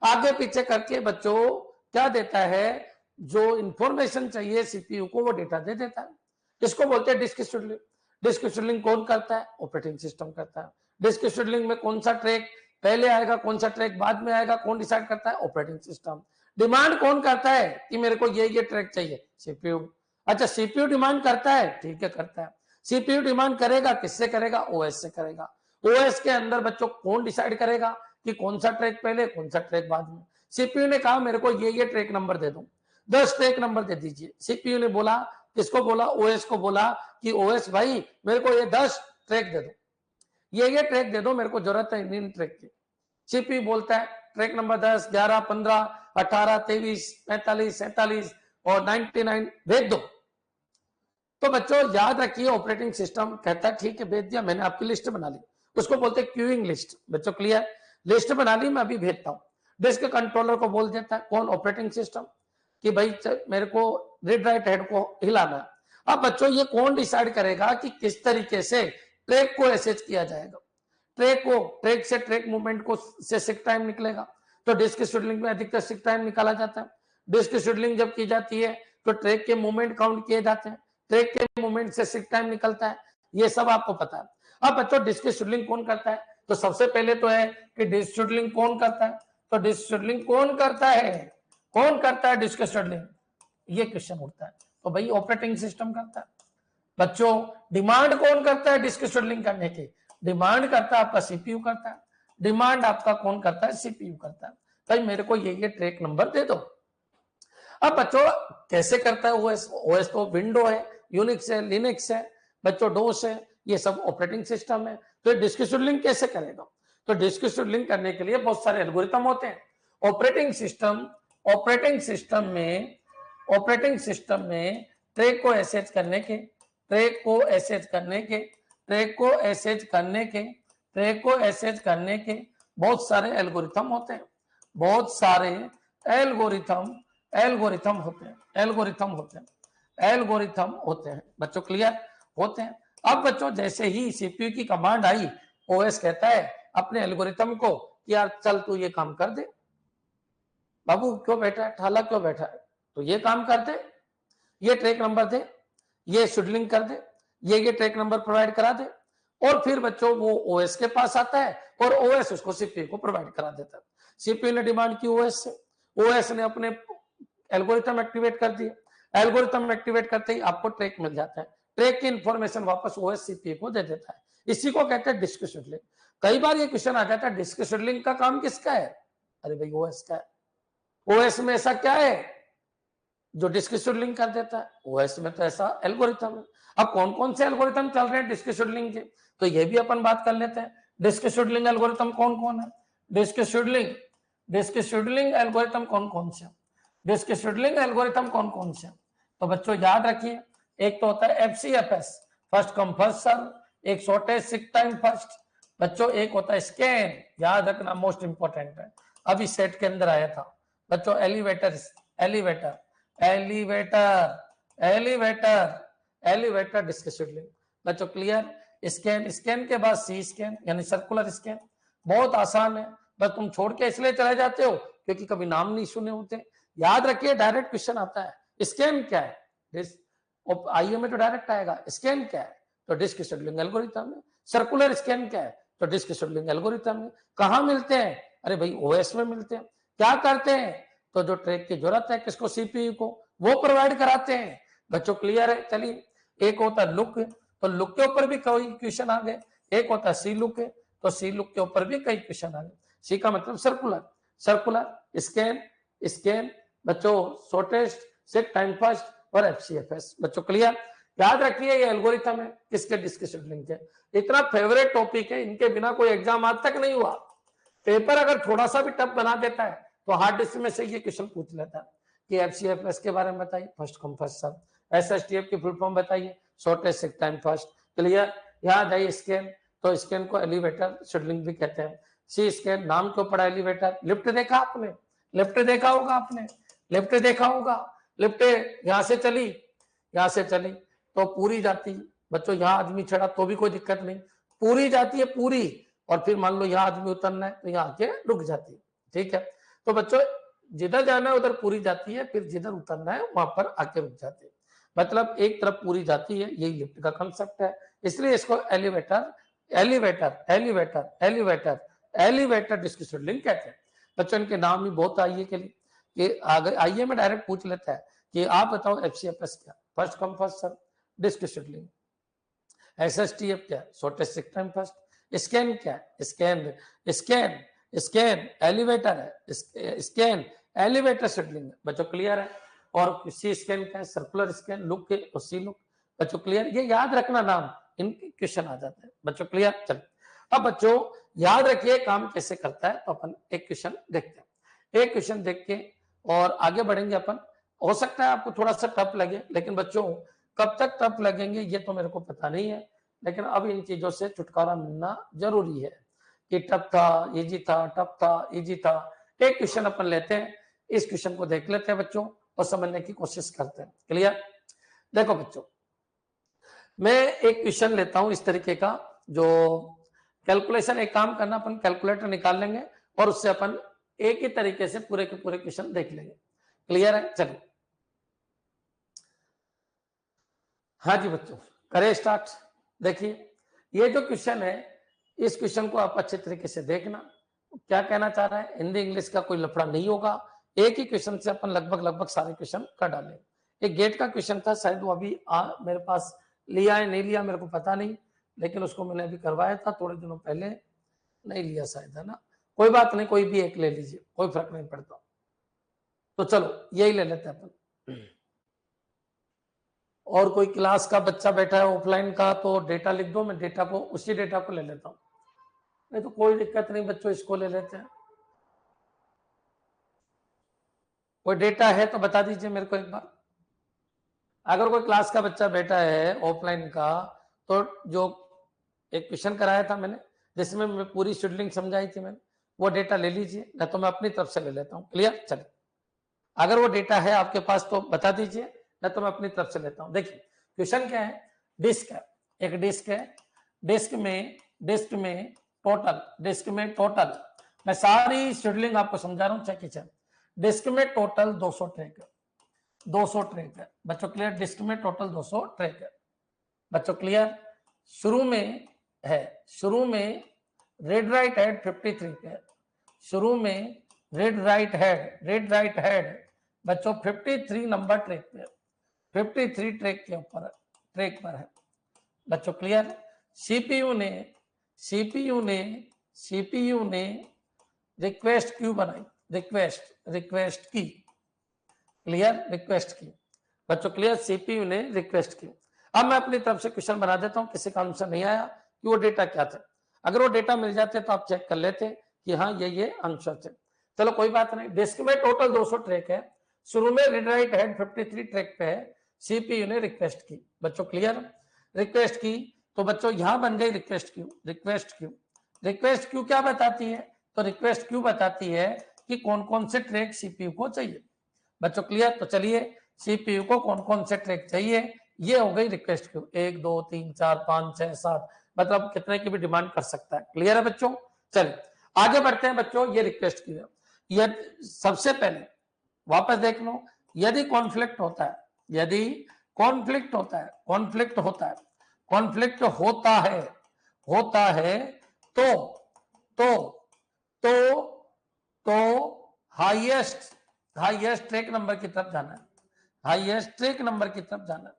आगे पीछे करके बच्चों क्या देता है? जो इंफॉर्मेशन चाहिए सीपीयू को वो डेटा दे देता है। इसको बोलते हैं डिस्क शेड्यूलिंग। डिस्क शेड्यूलिंग कौन करता है? ऑपरेटिंग सिस्टम करता है। डिस्क शेड्यूलिंग में कौन सा ट्रैक पहले आएगा, कौन सा ट्रैक बाद में आएगा, कौन डिसाइड करता है? Operating system. डिमांड कौन करता है कि मेरे को ये ट्रैक चाहिए? सीपीयू। अच्छा सीपीयू डिमांड करता है, ठीक है करता है। सीपीयू डिमांड करेगा, किससे करेगा? ओएस से करेगा। ओएस के अंदर बच्चों कौन डिसाइड करेगा कि कौन सा ट्रैक पहले, कौन सा ट्रैक बाद में? सीपीयू ने कहा मेरे को ये ट्रैक नंबर दे दो, 10 ट्रैक नंबर दे दीजिए। सीपीयू ने बोला, किसको बोला? ओएस को बोला कि ओएस भाई मेरे को ये 10 ट्रैक दे दो, ये ट्रैक दे दो, मेरे को जरूरत है इन ट्रैक की। सीपीयू बोलता है ट्रैक नंबर 10, 11, 15, 18, 23, 45, 47 और 99 भेज दो। तो बच्चों याद रखिए ऑपरेटिंग सिस्टम कहता है ठीक है भेज दिया, मैंने आपकी लिस्ट बना ली, उसको बोलते हैं क्यूइंग लिस्ट। बच्चों क्लियर? लिस्ट बना ली, मैं अभी भेजता हूँ। डिस्क कंट्रोलर को बोल देता है कौन? ऑपरेटिंग सिस्टम, कि भाई मेरे को रीड राइट हेड को हिलाना है। अब बच्चों ये कौन डिसाइड करेगा कि किस तरीके से ट्रैक को एसेज किया जाएगा? ट्रैक को, ट्रैक से ट्रैक मूवमेंट को से सिक टाइम निकलेगा, तो डिस्क शेड्यूलिंग में अधिकतर सिक टाइम निकाला जाता है। डिस्क शेड्यूलिंग जब की जाती है तो ट्रैक के मूवमेंट काउंट किए जाते हैं, ट्रैक के मूवमेंट से सिक टाइम निकलता है, ये सब आपको पता है। अब बच्चों डिस्क शेड्यूलिंग कौन करता है? तो सबसे पहले तो है कि डिस्क शेड्यूलिंग कौन करता है? तो डिस्क शेड्यूलिंग कौन करता है? कौन करता है डिस्क शेड्यूलिंग? ये क्वेश्चन उठता है। तो भाई ऑपरेटिंग सिस्टम करता है। बच्चों डिमांड कौन करता है डिस्क शेड्यूलिंग करने की? डिमांड करता है आपका सीपीयू करता है। डिमांड आपका कौन करता है? सीपीयू करता है। भाई मेरे को ये ट्रैक नंबर दे दो। अब बच्चों कैसे करता है ओएस? ओएस तो विंडो है, यूनिक्स है, लिनक्स है, बच्चों डोस है, ये सब ऑपरेटिंग सिस्टम है। तो डिस्क शेड्यूलिंग कैसे करेगा? तो डिस्क शेड्यूलिंग करने के लिए बहुत सारे एल्गोरिथम होते हैं। ऑपरेटिंग सिस्टम में ट्रैक को एसेज करने के, ट्रैक को एसेज करने के, ट्रैक को एसेज करने के, ट्रैक को एसेज करने के बहुत सारे एल्गोरिथम होते हैं। बहुत सारे एल्गोरिथम एल्गोरिथम होते हैं, एल्गोरिथम होते हैं, एल्गोरिथम होते हैं बच्चों। क्लियर? होते हैं। अब बच्चों जैसे ही सीपीयू की कमांड आई, ओएस कहता है अपने एल्गोरिथम को कि यार चल तू ये काम कर दे। बाबू क्यों बैठा है, ठाला क्यों बैठा है? तो ये काम कर दे, ये ट्रैक नंबर दे, ये शेड्यूलिंग कर दे, ये ट्रैक नंबर प्रोवाइड करा दे। और फिर बच्चों वो ओएस के पास आता है और ओएस उसको सीपीयू को प्रोवाइड करा देता है। सीपीयू ने डिमांड की ओएस से, ओएस ने अपने एल्गोरिथम एक्टिवेट कर दिया। एल्गोरिथम एक्टिवेट करते ही आपको ट्रैक मिल जाता है। ट्रैक की इंफॉर्मेशन वापस ओएस सीपीयू को दे देता है। इसी को कहते हैं डिस्क शेड्यूलिंग। कई बार ये क्वेश्चन आ जाता है डिस्क शेड्यूलिंग का काम किसका है? अरे भाई ओएस का है। ओएस में ऐसा क्या है जो डिस्क शेड्यूलिंग कर देता है? ओएस में तो ऐसा एल्गोरिथम है। अब कौन कौन से एल्गोरिथम चल रहे हैं डिस्क शेड्यूलिंग के, तो ये भी अपन बात कर लेते हैं। डिस्क शेड्यूलिंग एल्गोरिथम कौन कौन है? डिस्क शेड्यूलिंग एल्गोरिथम कौन कौन से? डिस्क शेड्यूलिंग एल्गोरिथम कौन कौन से? तो बच्चों याद रखिए, एक तो होता है FCFS, first come first serve, एक शॉर्टेस्ट सीक टाइम फर्स्ट। बच्चों एक होता है स्कैन, याद रखना मोस्ट इंपॉर्टेंट है, अभी सेट के अंदर आया था बच्चों। Elevator elevator elevator elevator elevator disk scheduling. बच्चों क्लियर? स्कैन के बाद सी स्कैन यानी सर्कुलर स्कैन, बहुत आसान है, बस तुम छोड़ के इसलिए चले जाते हो क्योंकि कभी नाम नहीं सुने होते। याद रखिए डायरेक्ट क्वेश्चन आता है, स्कैन क्या है? आईए में तो डायरेक्ट आएगा, स्कैन क्या है? तो डिस्क शेड्यूलिंग एल्गोरिथम है। सर्कुलर स्कैन क्या है? तो डिस्क शेड्यूलिंग एल्गोरिथम है। कहां मिलते हैं? अरे भाई ओएस में मिलते हैं। क्या करते हैं? तो जो ट्रैक की जरूरत है किसको? सीपीयू को, वो प्रोवाइड कराते हैं। बच्चों क्लियर है? चलिए, एक होता है लुक, तो लुक के ऊपर भी कई क्वेश्चन आ गए। एक होता है सी लुक, तो सी लुक के ऊपर भी कई क्वेश्चन आ गए। सी का मतलब सर्कुलर स्कैन बच्चों, शॉर्टेस्ट, सेट टाइम फर्स्ट और एफसीएफएस। बच्चों क्लियर? याद रखिए ये एल्गोरिथम है किसके? डिस्क शेड्यूलिंग के। इतना फेवरेट टॉपिक है, इनके बिना कोई एग्जाम आज तक नहीं हुआ। पेपर अगर थोड़ा सा भी टफ बना देता है तो हार्ड डिस्क में से ये क्वेश्चन पूछ लेता है कि एफसीएफएस के बारे में बताइए, first come first serve. SSTF की फुल फॉर्म बताइए, shortest seek time first. Clear? याद है स्कैन, तो स्कैन को एलिवेटर शेड्यूलिंग भी कहते हैं। सी स्कैन नाम क्यों पड़ा एलिवेटर? लिफ्ट देखा आपने? लिफ्ट देखा होगा आपने, लिफ्ट देखा होगा। लिफ्ट यहां से चली, यहां से चली तो पूरी जाती। बच्चों यहाँ आदमी चढ़ा तो भी कोई दिक्कत नहीं, पूरी जाती है पूरी। और फिर मान लो यहाँ आदमी उतरना है तो यहाँ आके रुक जाती है। ठीक है, तो बच्चों जिधर जाना है उधर पूरी जाती है, फिर जिधर उतरना है वहां पर आके रुक जाती है। मतलब एक तरफ पूरी जाती है, यही लिफ्ट का कंसेप्ट है। इसलिए इसको elevator elevator elevator elevator elevator disk scheduling कहते हैं। बच्चों इनके नाम ही बहुत आइए के लिए, कि आइए में डायरेक्ट पूछ लेता है कि आप बताओ एफसीएफएस क्या? First come first serve, disk scheduling. SSTF क्या? Shortest seek time first. Scan क्या? स्कैन स्कैन स्कैन एलिवेटर है, स्कैन एलिवेटर शेड्यूलिंग। बच्चों क्लियर है? और सी स्कैन क्या है? Circular scan. लुक के और सी लुक। बच्चों क्लियर? ये याद रखना नाम, इनके क्वेश्चन आ जाते हैं। बच्चों क्लियर? चलो अब बच्चों याद रखिए काम कैसे करता है, तो अपन एक क्वेश्चन देखते हैं। एक क्वेश्चन देख के और आगे बढ़ेंगे अपन। हो सकता है आपको थोड़ा सा टफ लगे, लेकिन बच्चों कब तक टफ लगेंगे ये तो मेरे को पता नहीं है, लेकिन अब इन चीजों से छुटकारा मिलना जरूरी है कि टफ था, इजी था, टफ था, इजी था। एक क्वेश्चन अपन लेते हैं, इस क्वेश्चन को देख लेते हैं बच्चों और समझने की कोशिश करते हैं। क्लियर? देखो बच्चों, मैं एक क्वेश्चन लेता हूं इस तरीके का, जो कैलकुलेशन, एक काम करना, अपन कैलकुलेटर निकाल लेंगे और उससे अपन एक ही तरीके से पूरे के पूरे क्वेश्चन देख लेंगे। क्लियर है? चलिए, हाँ जी बच्चों, करें स्टार्ट। देखिए ये जो क्वेश्चन है, इस क्वेश्चन को आप अच्छे तरीके से देखना। क्या कहना चाह रहा है? हिंदी इंग्लिश का कोई लफड़ा नहीं होगा, एक ही क्वेश्चन से अपन लगभग सारे क्वेश्चन कर डालें। एक गेट का क्वेश्चन था, शायद वो अभी मेरे पास लिया है नहीं लिया मेरे को पता नहीं, लेकिन उसको मैंने अभी करवाया था थोड़े दिनों पहले, नहीं लिया शायद, है ना? कोई बात नहीं, कोई भी एक ले लीजिए, कोई फर्क नहीं पड़ता। तो चलो यही ले लेते हैं अपन। और कोई क्लास का बच्चा बैठा है ऑफलाइन का तो डेटा लिख दो, मैं डेटा को, उसी डेटा को ले लेता हूँ। नहीं तो कोई दिक्कत नहीं बच्चों, इसको ले लेते हैं। कोई डेटा है तो बता दीजिए मेरे को एक बार। अगर कोई क्लास का बच्चा बैठा है ऑफलाइन का, तो जो एक क्वेश्चन कराया था मैंने जिसमें मैं पूरी शेड्यूलिंग समझाई थी मैंने, वो डेटा ले लीजिए, ना तो मैं अपनी तरफ से ले लेता हूँ। क्लियर? चलिए, अगर वो डेटा है आपके पास तो बता दीजिए, ना तो मैं अपनी तरफ से लेता हूँ। देखिए क्वेश्चन क्या है, डिस्क है, एक डिस्क है, डिस्क में टोटल, मैं सारी शेड्यूलिंग आपको समझा रहा हूँ, चेक कीजिए। डिस्क में टोटल 200 ट्रैक है, 200 ट्रैक है बच्चों। क्लियर? डिस्क में टोटल 200 ट्रैक है बच्चों। क्लियर? शुरू में रेड राइट हेड 53 है, शुरू में रेड राइट हेड बच्चों 53 नंबर ट्रैक पे, 53 ट्रैक के ऊपर, ट्रैक पर है बच्चों। क्लियर? सीपीयू ने रिक्वेस्ट क्यू बनाई, रिक्वेस्ट की, क्लियर, रिक्वेस्ट की बच्चों, क्लियर, सीपीयू ने रिक्वेस्ट की। अब मैं अपनी तरफ से क्वेश्चन बना देता हूं, किसी का आंसर नहीं आया कि वो डेटा क्या थे। अगर वो डेटा मिल जाते तो आप चेक कर लेते कि हाँ ये आंसर थे। चलो कोई बात नहीं। डिस्क में टोटल 200 ट्रैक है, शुरू में रीड राइट हेड 53 ट्रैक पे है, सीपीयू ने रिक्वेस्ट की बच्चों, क्लियर, रिक्वेस्ट की। तो बच्चों यहां बन गई request Q, request Q. Request Q क्या बताती है? तो रिक्वेस्ट क्यू बताती है कि कौन कौन से ट्रैक सीपीयू को चाहिए बच्चों, क्लियर। तो चलिए सीपीयू को कौन कौन से ट्रैक चाहिए, ये हो गई रिक्वेस्ट क्यू। 1 2 3 4 5 6 7, मतलब कितने की भी डिमांड कर सकता है, क्लियर है बच्चों। चलिए आगे बढ़ते हैं बच्चों, ये रिक्वेस्ट क्यू है। ये सबसे पहले वापस देख लो, यदि कॉन्फ्लिक्ट होता है, यदि कॉन्फ्लिक्ट होता है, कॉन्फ्लिक्ट होता है, कॉन्फ्लिक्ट होता है तो तो तो तो हाईएस्ट ट्रैक नंबर की तरफ जाना है, हाईएस्ट ट्रैक नंबर की तरफ जाना है,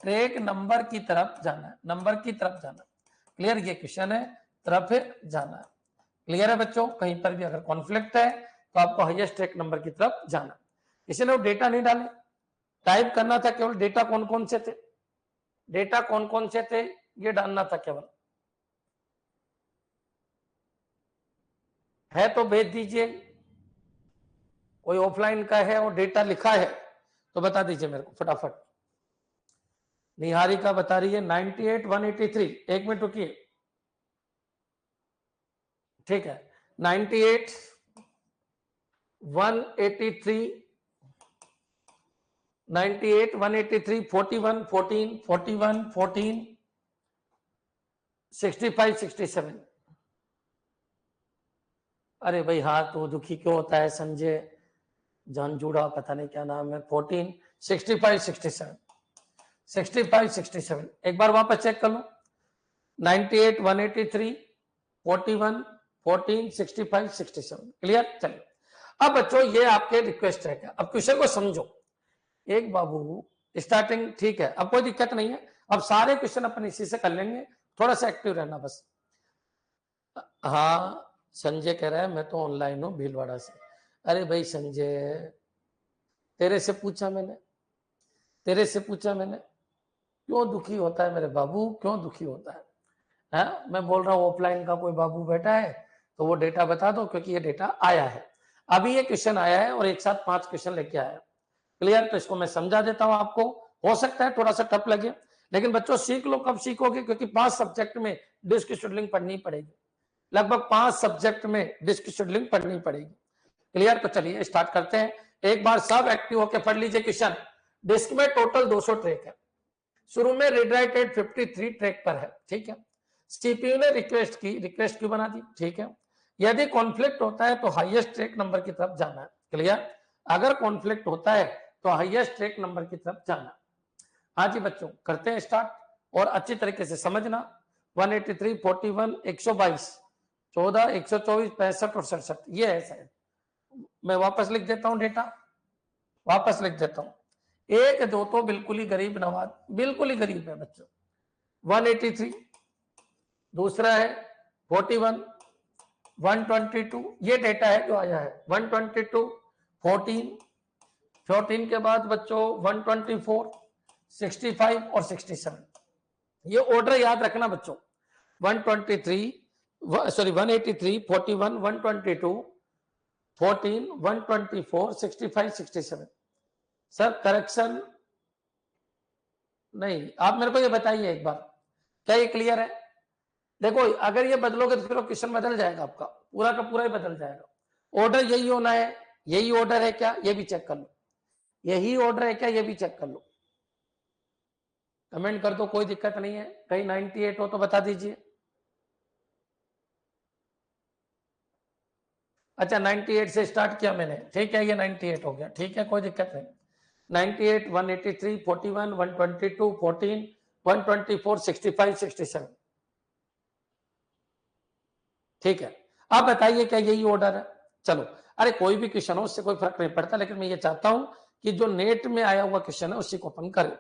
ट्रैक नंबर की तरफ जाना है, नंबर की तरफ जाना है, क्लियर। ये क्वेश्चन है, तरफ जाना है, क्लियर है बच्चों। कहीं पर भी अगर कॉन्फ्लिक्ट है तो आपको हाईएस्ट ट्रैक नंबर की तरफ जाना। किसी ने वो डेटा नहीं डाले, टाइप करना था केवल डेटा कौन कौन से थे, डेटा कौन कौन से थे ये डालना था केवल। है तो भेज दीजिए, कोई ऑफलाइन का है और डेटा लिखा है तो बता दीजिए मेरे को फटाफट। निहारिका बता रही है 98 183, एक मिनट रुकिए, ठीक है। 98 183, 98 183 41 14 41 14 65 67। अरे भाई हाँ, तो दुखी क्यों होता है संजय जान जुड़ा, पता नहीं क्या नाम है। 14 65 67, 65 67, एक बार वापस चेक कर लो। 98 183 41 14 65 67, क्लियर। चलिए अब बच्चों ये आपके रिक्वेस्ट है। अब क्वेश्चन को समझो। एक बाबू स्टार्टिंग ठीक है, अब कोई दिक्कत नहीं है, अब सारे क्वेश्चन अपन इसी से कर लेंगे, थोड़ा सा एक्टिव रहना बस। हाँ संजय कह रहा है मैं तो ऑनलाइन हूँ भीलवाड़ा से। अरे भाई संजय, तेरे से पूछा मैंने, तेरे से पूछा मैंने, क्यों दुखी होता है मेरे बाबू, क्यों दुखी होता है? हाँ मैं बोल रहा हूँ ऑफलाइन का कोई बाबू बैठा है तो वो डेटा बता दो, क्योंकि ये डेटा आया है, अभी ये क्वेश्चन आया है और एक साथ 5 क्वेश्चन लेके आया है, क्लियर। तो इसको मैं समझा देता हूं आपको, हो सकता है थोड़ा सा टफ लगे, लेकिन बच्चों सीख लो। कब सीखोगे? क्योंकि 5 सब्जेक्ट में डिस्क शेड्यूलिंग पढ़नी पड़ेगी, लगभग 5 सब्जेक्ट में डिस्क शेड्यूलिंग पढ़नी पड़ेगी, क्लियर। तो चलिए स्टार्ट करते हैं, एक बार सब एक्टिव होकर पढ़ लीजिए क्वेश्चन। डिस्क में टोटल 200 ट्रैक है, शुरू में रीड राइट एट 53 ट्रैक पर है, ठीक है। सीपीयू ने रिक्वेस्ट की, रिक्वेस्ट क्यू बना दी, ठीक है। यदि कॉन्फ्लिक्ट होता है तो हाईएस्ट ट्रैक नंबर की तरफ जाना है, क्लियर। अगर कॉन्फ्लिक्ट होता है तो हाईएस्ट ट्रैक नंबर की तरफ जाना। हाँ जी बच्चों करते हैं स्टार्ट, और अच्छी तरीके से समझना। 183 41 122 14 124 65 और 67, ये है शायद। मैं वापस लिख देता हूं डेटा, वापस लिख देता हूं। 1 2 तो बिल्कुल ही गरीब नवाज, बिल्कुल ही गरीब है बच्चों। 183, दूसरा है 41 122, ये डेटा है जो आया है। 122 14, 14 के बाद बच्चों 124 65 और 67, ये ऑर्डर याद रखना बच्चों। 123 सॉरी 183 41 122 14 124 65 67। सर करेक्शन नहीं, आप मेरे को ये बताइए एक बार, क्या ये क्लियर है? देखो अगर ये बदलोगे तो फिर क्वेश्चन बदल जाएगा आपका, पूरा का पूरा ही बदल जाएगा। ऑर्डर यही होना है, यही ऑर्डर है क्या ये भी चेक कर लो, यही ऑर्डर है क्या ये भी चेक कर लो, कमेंट कर दो, कोई दिक्कत नहीं है। कहीं 98 हो तो बता दीजिए। अच्छा 98 से स्टार्ट किया मैंने, ठीक है, ये 98 हो गया, ठीक है, कोई दिक्कत नहीं। 98 183 41 122 14 124 65 67, ठीक है। आप बताइए क्या यही ऑर्डर है? चलो, अरे कोई भी क्वेश्चन हो उससे कोई फर्क नहीं पड़ता, लेकिन मैं ये चाहता हूं कि जो नेट में आया हुआ क्वेश्चन है उसी को अपन करें,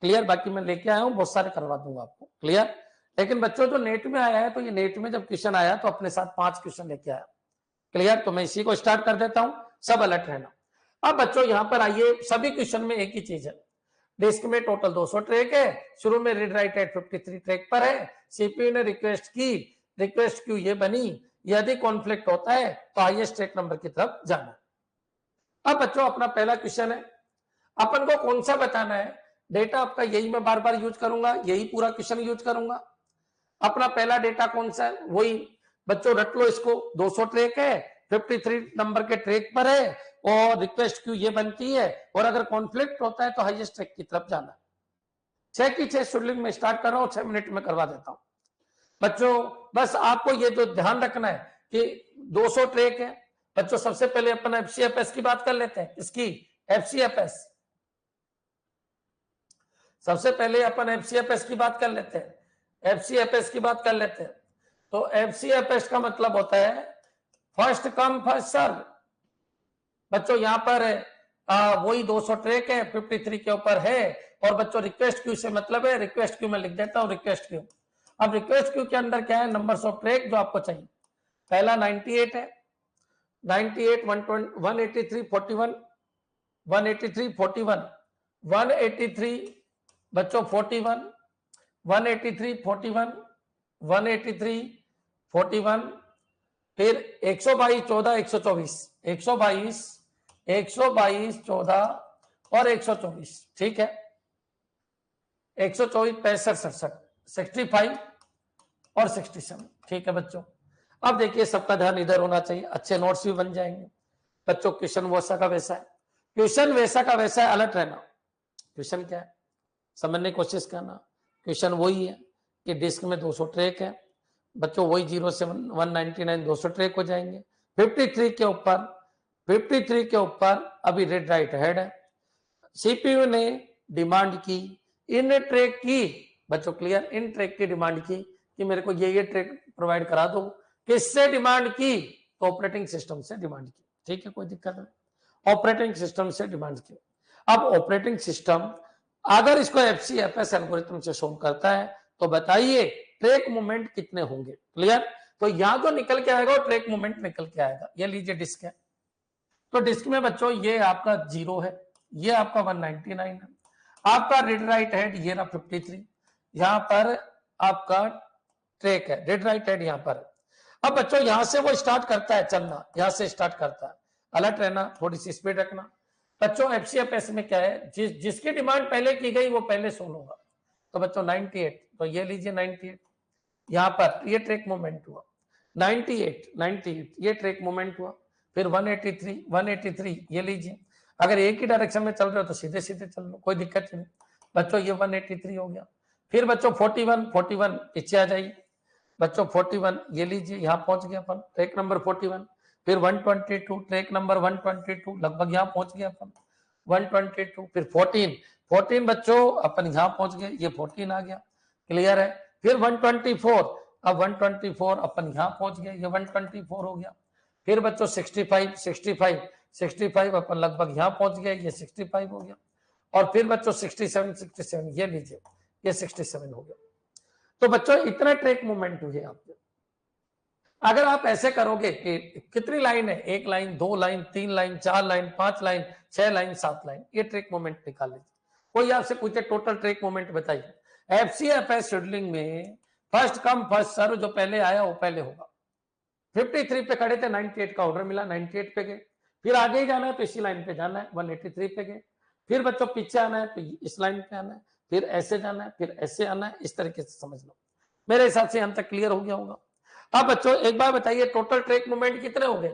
क्लियर। बाकी मैं लेके आया हूं, बहुत सारे करवा दूंगा आपको, क्लियर। लेकिन बच्चों जो नेट में आया है, तो ये नेट में जब क्वेश्चन आया तो अपने साथ 5 क्वेश्चन लेके आया, क्लियर? तो मैं इसी को स्टार्ट कर देता हूं, सब अलर्ट रहना। अब बच्चों यहां पर आइए, सभी क्वेश्चन में एक ही चीज है, डिस्क में टोटल 200 ट्रैक है, शुरू में रीड राइट एट 53 ट्रैक पर है, सीपीयू ने रिक्वेस्ट की, रिक्वेस्ट क्यू ये बनी, यदि कॉन्फ्लिक्ट होता है तो हाईएस्ट ट्रैक नंबर की तरफ जाना। अब बच्चों अपना पहला क्वेश्चन है, अपन को कौन सा बताना है, डेटा आपका यही मैं बार बार यूज करूंगा, यही पूरा क्वेश्चन यूज करूंगा। अपना पहला डेटा कौन सा है, वही बच्चों रट लो इसको, 200 ट्रैक है, 53 नंबर के ट्रैक पर है और रिक्वेस्ट क्यू ये बनती है, और अगर कॉन्फ्लिक्ट होता है तो हाईएस्ट ट्रैक की तरफ जाना। 6 की 6 शेड्यूलिंग में स्टार्ट कर रहा हूं, 6 मिनट में करवा देता हूं। बच्चों बस आपको ये तो ध्यान रखना है कि 200 ट्रैक है। बच्चों सबसे पहले अपन एफसीएफएस की बात कर लेते हैं, इसकी एफसीएफएस, सबसे पहले अपन एफसीएफएस की बात कर लेते हैं, एफसीएफएस की बात कर लेते हैं। तो एफसीएफएस का मतलब होता है फर्स्ट कम फर्स्ट सर्व। बच्चों यहां पर वही 200 ट्रैक है, 53 के ऊपर है, और बच्चों रिक्वेस्ट क्यू से मतलब है, रिक्वेस्ट क्यू में लिख देता हूं रिक्वेस्ट क्यू। अब रिक्वेस्ट क्यू के अंदर क्या है, नंबर्स ऑफ ट्रैक जो आपको चाहिए। पहला 98 है, 98 183 41 183 41 183 बच्चों 41 183 41 183 41, फिर 122 14 124 122 122 14 और 124, ठीक है, 124 65 67 65 और 67, ठीक है बच्चों। अब देखिए सबका ध्यान इधर होना चाहिए, अच्छे नोट्स भी बन जाएंगे बच्चों। क्वेश्चन वैसा का वैसा है, क्वेश्चन वैसा का वैसा है, अलर्ट रहना। क्वेश्चन क्या है समझने की कोशिश करना। क्वेश्चन वही है कि डिस्क में 200 ट्रैक है बच्चों, वही 0 से 199 200 ट्रैक हो जाएंगे। 53 के ऊपर 53 के ऊपर अभी रीड राइट हेड है, सीपीयू ने डिमांड की, इन ट्रैक की बच्चों, क्लियर, इन ट्रैक की डिमांड की कि मेरे को ये ट्रैक प्रोवाइड करा दो। किससे डिमांड की, तो ऑपरेटिंग सिस्टम से डिमांड की, ठीक है, कोई दिक्कत नहीं, ऑपरेटिंग सिस्टम से डिमांड की। अब ऑपरेटिंग सिस्टम अगर इसको एफसीएफएस एल्गोरिथम से सोल्व करता है तो बताइए ट्रैक मूवमेंट कितने होंगे, क्लियर। तो यहां जो निकल के आएगा वो ट्रैक मूवमेंट निकल के आएगा। ये लीजिए डिस्क है, तो डिस्क में बच्चों ये आपका 0 है, ये आपका 199 है, आपका रीड राइट हेड ये रहा 53, यहां पर आपका ट्रैक है, रीड राइट हेड यहां पर। अब बच्चों यहां से वो स्टार्ट करता है चलना, यहां से स्टार्ट करता है, अलर्ट रहना, थोड़ी सी स्पीड रखना। बच्चों एफसीएफएस में क्या है, जिसकी डिमांड पहले की गई वो पहले सोल्व होगा। तो बच्चों 98, तो ये लीजिए 98, यहां पर ये ट्रैक मोमेंट हुआ 98 ये ट्रैक मोमेंट हुआ, फिर 183 ये लीजिए। अगर एक ही डायरेक्शन में चल रहे हो तो सीधे सीधे चल लो, कोई दिक्कत नहीं बच्चों। ये 183 हो गया, फिर बच्चों 41 पीछे आ जाइए बच्चों, 41 ये लीजिए, यहां पहुंच गया अपन, ट्रैक नंबर 41, फिर 122 ट्रैक नंबर 122 लगभग यहां पहुंच गया अपन 122, फिर 14 बच्चों अपन यहां पहुंच गए, ये 14 आ गया, क्लियर है। फिर 124, अब 124 अपन यहां पहुंच गए, ये 124 हो गया। फिर बच्चों 65 अपन लगभग यहां पहुंच गए, ये 65 हो गया। और फिर बच्चों 67 ये लीजिए, ये 67 हो गया। तो बच्चों इतना ट्रैक मूवमेंट हुए आपके। अगर आप ऐसे करोगे कि कितनी लाइन है, 1 line 2 line 3 line 4 line 5 line 6 line 7 line, ये ट्रैक मोमेंट निकाल लीजिए। कोई आपसे पूछे टोटल ट्रैक मोमेंट बताइए, एफसीएफएस शेड्यूलिंग में फर्स्ट कम फर्स्ट सर्व, जो पहले आया वो पहले होगा। 53 पे खड़े थे, 98 का ऑर्डर मिला, 98 पे गए, फिर आगे ही जाना है तो इसी लाइन पे जाना है, 183 पे गए, फिर बच्चों पीछे आना है तो इस लाइन पे आना है, फिर ऐसे जाना है, फिर ऐसे आना है, इस तरीके से समझ लो। मेरे हिसाब से यहां तक क्लियर हो गया होगा। अब बच्चों एक बार बताइए टोटल ट्रैक मूवमेंट कितने हो गए।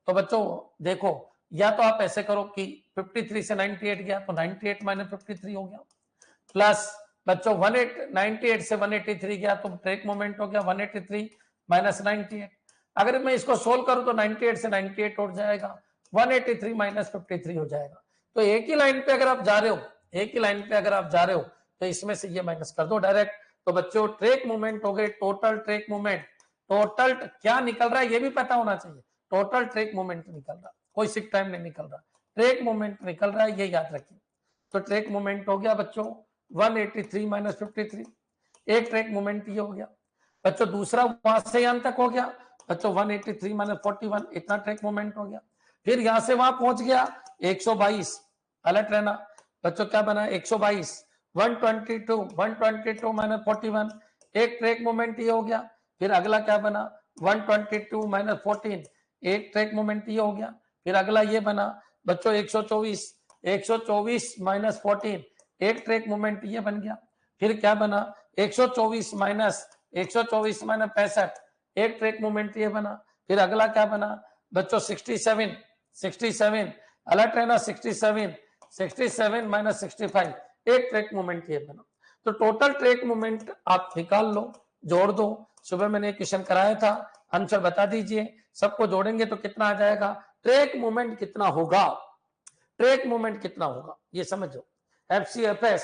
तो बच्चों देखो, या तो आप ऐसे करो कि 53 से 98 गया तो 98 माइनस 53 हो गया, प्लस बच्चों 98 से 183 गया तो ट्रैक मूवमेंट हो गया 183 माइनस 98। अगर मैं इसको सोल्व करूं तो 98 से 98 उठ जाएगा, 183 माइनस 53 हो जाएगा। तो एक ही लाइन पे अगर आप जा रहे हो, एक ही लाइन पे अगर आप जा रहे हो तो इसमें से ये माइनस कर दो डायरेक्ट। तो बच्चों ट्रैक मूवमेंट हो गए, टोटल ट्रैक मूवमेंट, टोटल क्या निकल रहा है ये भी पता होना चाहिए, टोटल ट्रैक मूवमेंट निकल रहा, कोई सिक टाइम नहीं निकल रहा, ट्रैक मूवमेंट निकल रहा है, ये याद रखिए। तो ट्रैक मूवमेंट हो गया बच्चों 183 माइनस 53, एक ट्रैक मूवमेंट ये हो गया बच्चों। दूसरा वहां से यहां तक हो गया बच्चों 183 माइनस 41 इतना ट्रैक मोमेंट हो गया। फिर यहां से वहां पहुंच गया 122, अलर्ट रहना बच्चों, क्या बना 122, 122 माइनस 41 एक ट्रैक मोमेंट ये हो गया। फिर अगला क्या बना 122 माइनस 14 एक ट्रैक मोमेंट ये हो गया। फिर अगला ये बना बच्चों 124 माइनस 14 एक ट्रैक मोमेंट ये बन गया। फिर क्या बना 124 माइनस 65 एक ट्रैक मोमेंट ये बना। फिर अगला क्या बना बच्चों 67 अलर्ट रहना 67 माइनस 65 एक ट्रैक मोमेंट ये बना। तो टोटल ट्रैक मोमेंट आप निकाल लो, जोड़ दो। सुबह मैंने क्वेश्चन कराया था, आंसर बता दीजिए। सबको जोड़ेंगे तो कितना आ जाएगा, ट्रैक मोमेंट कितना होगा, ट्रैक मोमेंट कितना होगा ये समझो। FCFS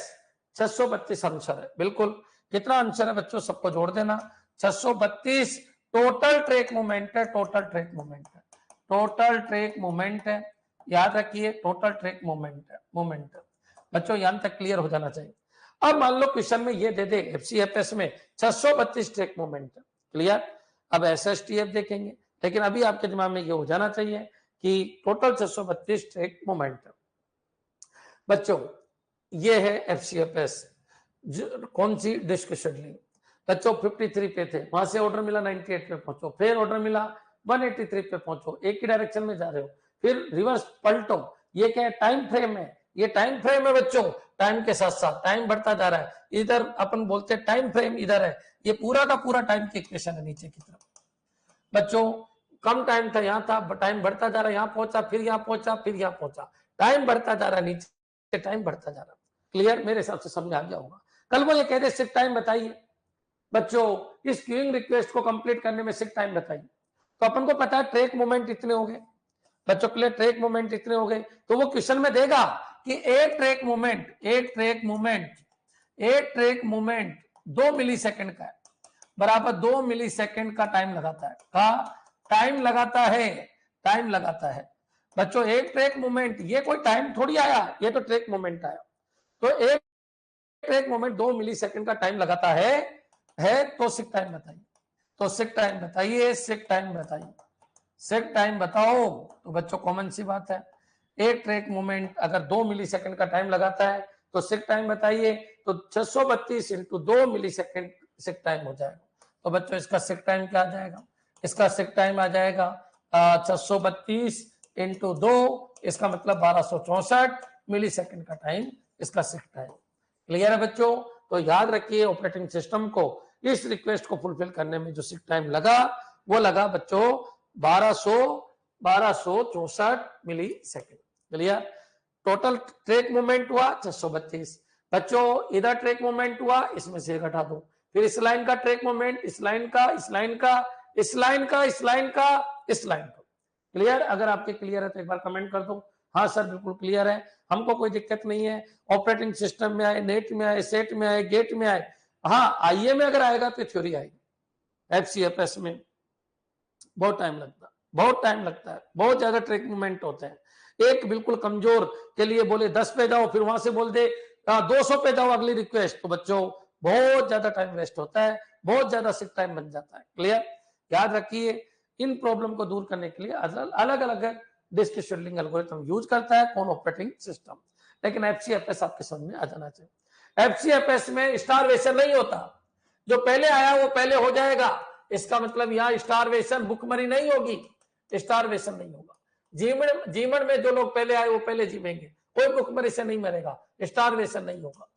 632 आंसर है, बिल्कुल। कितना आंसर है बच्चों, सबको जोड़ देना 632 टोटल ट्रैक मोमेंट है, टोटल ट्रैक मोमेंट है, टोटल ट्रैक मोमेंट है, याद रखिए टोटल ट्रैक मोमेंट है, मोमेंट है बच्चों। यहां तक क्लियर हो जाना चाहिए। अब मान लो क्वेश्चन में ये दे दे FCFS में 632 ट्रैक मोमेंट है, क्लियर। अब SSTF देखेंगे, लेकिन अभी आपके दिमाग में ये हो जाना चाहिए कि टोटल 632 ट्रैक मोमेंट है बच्चों। ये है FCFS, कौन सी डिस्क शेड्यूलिंग बच्चों 53 पे थे, वहां से ऑर्डर मिला 98 पे पहुंचो, फिर ऑर्डर मिला 183 पे पहुंचो, एक ही डायरेक्शन में जा रहे हो, फिर रिवर्स पलटो। ये क्या है, टाइम फ्रेम है, ये टाइम फ्रेम है बच्चों। टाइम के साथ साथ टाइम बढ़ता जा रहा है, इधर अपन बोलते हैं टाइम फ्रेम इधर है, ये पूरा का पूरा टाइम की इक्वेशन है नीचे की तरफ बच्चों। कम टाइम था, यहाँ था, टाइम बढ़ता जा रहा है, यहाँ पहुंचा, फिर यहाँ पहुंचा, फिर यहाँ पहुंचा, टाइम बढ़ता जा रहा है, नीचे टाइम बढ़ता जा रहा है। क्लियर, मेरे हिसाब से समझ आ गया होगा। कल वो ये कहते सिक टाइम बताइए बच्चों, इस क्यूइंग रिक्वेस्ट को कंप्लीट करने में सिक टाइम बताइए। तो अपन को पता है ट्रैक मोमेंट इतने हो गए बच्चों, क्लियर, ट्रैक मोमेंट इतने हो गए। तो वो क्वेश्चन में देगा कि एक ट्रैक मोमेंट 2 मिली सेकेंड का है, बराबर 2 मिली सेकेंड का टाइम लगाता है, टाइम लगाता है बच्चों। एक ट्रैक मोमेंट, ये कोई टाइम थोड़ी आया, ये तो ट्रैक मोमेंट आया। तो एक ट्रैक मोमेंट 2 मिली सेकेंड का टाइम लगाता है तो सिक टाइम बताइए, तो सिक टाइम बताइए, सिक टाइम बताइए, सिक टाइम बताओ। तो बच्चों कॉमन सी बात है, एक ट्रैक मोमेंट अगर 2 मिली सेकेंड का टाइम लगाता है तो सिक टाइम बताइए। तो 632 इंटू 2 मिली सेकेंड सिक टाइम हो जाएगा। तो बच्चों इसका सिक टाइम क्या आ जाएगा, इसका सिक टाइम आ जाएगा 632 इंटू 2, इसका मतलब 1264 मिली सेकेंड का टाइम इसका सिक टाइम। क्लियर है बच्चों। तो याद रखिए ऑपरेटिंग सिस्टम को इस रिक्वेस्ट को फुलफिल करने में जो सिक टाइम लगा वो लगा बच्चों 1264 millisecond. Clear. Total track moment हुआ 632 बच्चों, इधर ट्रैक मोमेंट हुआ, इसमें से घटा दो। फिर इस लाइन का ट्रैक मोमेंट, इस लाइन का, इस लाइन का, इस लाइन का, इस लाइन का, इस लाइन का। क्लियर। अगर आपके क्लियर है तो एक बार कमेंट कर दो, हाँ सर बिल्कुल क्लियर है, हमको कोई दिक्कत नहीं है। ऑपरेटिंग सिस्टम में आए, नेट में आए, सेट में आए, गेट में आए, हाँ आईए में अगर आएगा तो थ्योरी आएगी। FCFS में बहुत टाइम लगता है, बहुत टाइम लगता है, बहुत ज्यादा ट्रैक मूवमेंट होते हैं। एक बिल्कुल कमजोर के लिए बोले 10 पे जाओ, फिर वहां से बोल दे 200 पे जाओ अगली रिक्वेस्ट, तो बच्चों बहुत ज्यादा टाइम वेस्ट होता है, बहुत ज्यादा सिक टाइम बन जाता है। क्लियर। याद रखिए इन प्रॉब्लम को दूर करने के लिए अलग अलग डिस्क शेड्यूलिंग एल्गोरिथम यूज करता है कौन ऑपरेटिंग सिस्टम, लेकिन FCFS आपके समझ में आ जाना चाहिए। FCFS में स्टारवेशन नहीं होता, जो पहले आया वो पहले हो जाएगा, इसका मतलब यहाँ स्टारवेशन भुखमरी नहीं होगी, स्टारवेशन नहीं होगा। जीवन में जो लोग पहले आए वो पहले जीवेंगे, कोई भुखमरी से नहीं मरेगा, स्टारवेशन नहीं होगा।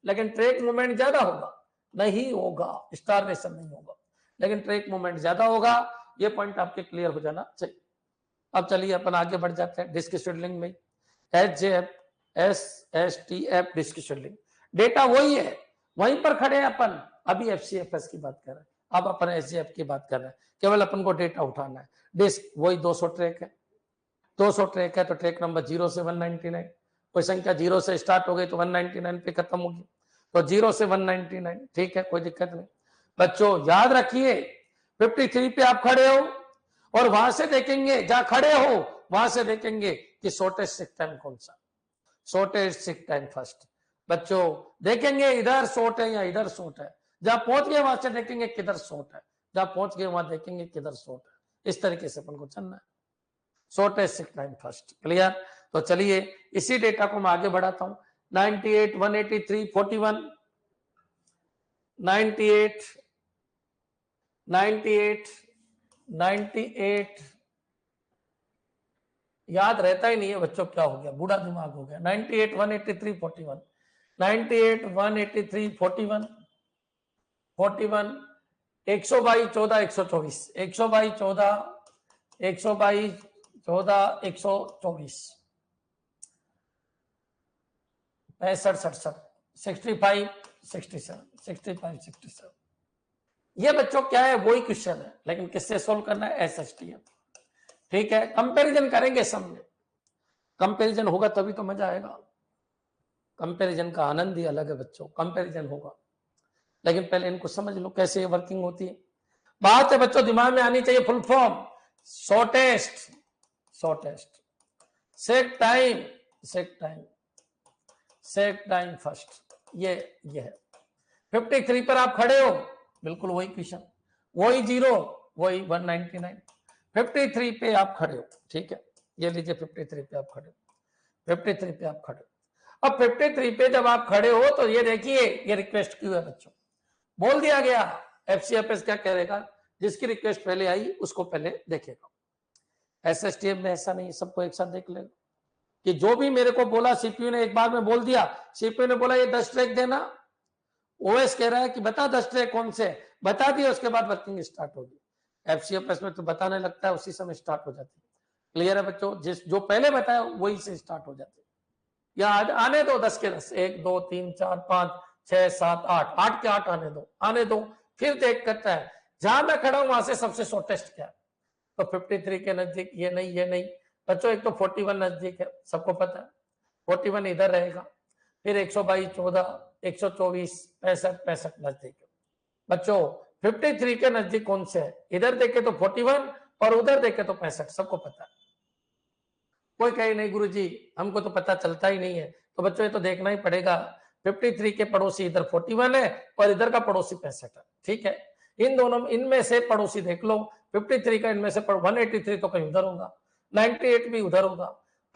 लेकिन ट्रैक मूवमेंट ज्यादा होगा, नहीं होगा, स्टारवेशन नहीं होगा, लेकिन ट्रैक मूवमेंट ज्यादा होगा। ये पॉइंट आपके क्लियर हो जाना चाहिए। अब चलिए अपन आगे बढ़ जाते हैं डिस्क शेड्यूलिंग में। SJF SSTF disk scheduling, data वही है, वहीं पर खड़े हैं अपन। अभी FCFS की बात कर रहे हैं, अब अपन SJF की बात कर रहे हैं, केवल अपन को डेटा उठाना है। डिस्क वही 200 ट्रैक है, 200 ट्रैक है तो ट्रैक नंबर 0 से 199, कोई संख्या 0 से स्टार्ट हो गई तो 199 पे खत्म होगी, तो 0 से 199, ठीक है, कोई दिक्कत नहीं। बच्चों याद रखिए 53 पे आप खड़े हो और वहां से देखेंगे, जहां खड़े हो वहां से देखेंगे कि शॉर्टेस्ट सिक टाइम कौन सा, शॉर्टेस्ट सिक टाइम फर्स्ट। बच्चों देखेंगे इधर शॉर्ट है या इधर शॉर्ट है, जहां पहुंच गए वहां से देखेंगे किधर शॉर्ट है, जहां पहुंच गए वहां देखेंगे किधर शॉर्ट है। इस तरीके से अपन को चलना है, shortest sick time first. Clear? तो चलिए इसी डेटा को मैं आगे बढ़ाता हूं। 98, 183, 41, 98, 98, 98, याद रहता ही नहीं है बच्चों, क्या हो गया, बूढ़ा दिमाग हो गया। 98, 183, 41, 98, 183, 41, 41, 122, 14, 124, 122, 14, 122, 14, 124, 65, 67, 65, 67, 65, 67। ये बच्चों क्या है, वही क्वेश्चन है, लेकिन किससे सोल्व करना है, एसएसटीएम। ठीक है, कंपैरिजन करेंगे सब में, कंपैरिजन होगा तभी तो मजा आएगा। कंपैरिजन का आनंद ही अलग है बच्चों, कंपैरिजन होगा, लेकिन पहले इनको समझ लो कैसे ये वर्किंग होती है। बात है बच्चों दिमाग में आनी चाहिए, फुल फॉर्म शॉर्टेस्ट, शॉर्टेस्ट सेक टाइम, सेक टाइम, सेक टाइम फर्स्ट, ये है। 53 पर आप खड़े हो, बिल्कुल वही क्वेश्चन, वही जीरो, वही 199, 53 पे आप खड़े हो, ठीक है, ये लीजिए 53 पे आप खड़े हो, 53 पे आप खड़े हो। अब 53 पे जब आप खड़े हो तो ये देखिए, ये रिक्वेस्ट क्यों है बच्चों, बोल दिया गया, एफसीएफएस क्या करेगा, जिसकी रिक्वेस्ट पहले आई उसको पहले देखेगा। एसएसटीएम में ऐसा नहीं, सबको एक साथ देख लेगा कि जो भी मेरे को बोला सीपीयू ने एक बार में बोल दिया, सीपीयू ने बोला ये 10 ट्रैक देना, ओएस कह रहा है कि बता 10 ट्रैक कौन से, बता दिए, उसके बाद वर्किंग स्टार्ट होगी। एफसीएफएस में तो बताने लगता है, उसी समय स्टार्ट हो जाती है। क्लियर है बच्चों, जिस जो पहले बताया वही से स्टार्ट हो जाती है। या आने दो 10 के 10, 1 2 3 4 5 6 7 8, 8 के 8 आने दो, आने दो, फिर देख करता है जहां मैं खड़ा हूं वहां से सबसे शॉर्टेस्ट क्या है, तो 53 के नजदीक, ये नहीं, ये नहीं बच्चों, एक तो 41 नजदीक है, सबको पता है 41 इधर रहेगा, फिर 122, 14, 124, 65, 65 नजदीक है बच्चों। 53 के नजदीक कौन से है, इधर देखे तो 41 और उधर देखे तो 65, सबको पता है। कोई कहे नहीं गुरुजी हमको तो पता चलता ही नहीं है, तो बच्चों ये तो देखना ही पड़ेगा। 53 के पड़ोसी इधर 41 है और इधर का पड़ोसी 65 है, ठीक है, इन दोनों इनमें से पड़ोसी देख लो। 53 का इनमें से 183 तो कहीं उधर होगा, 98 भी उधर होगा,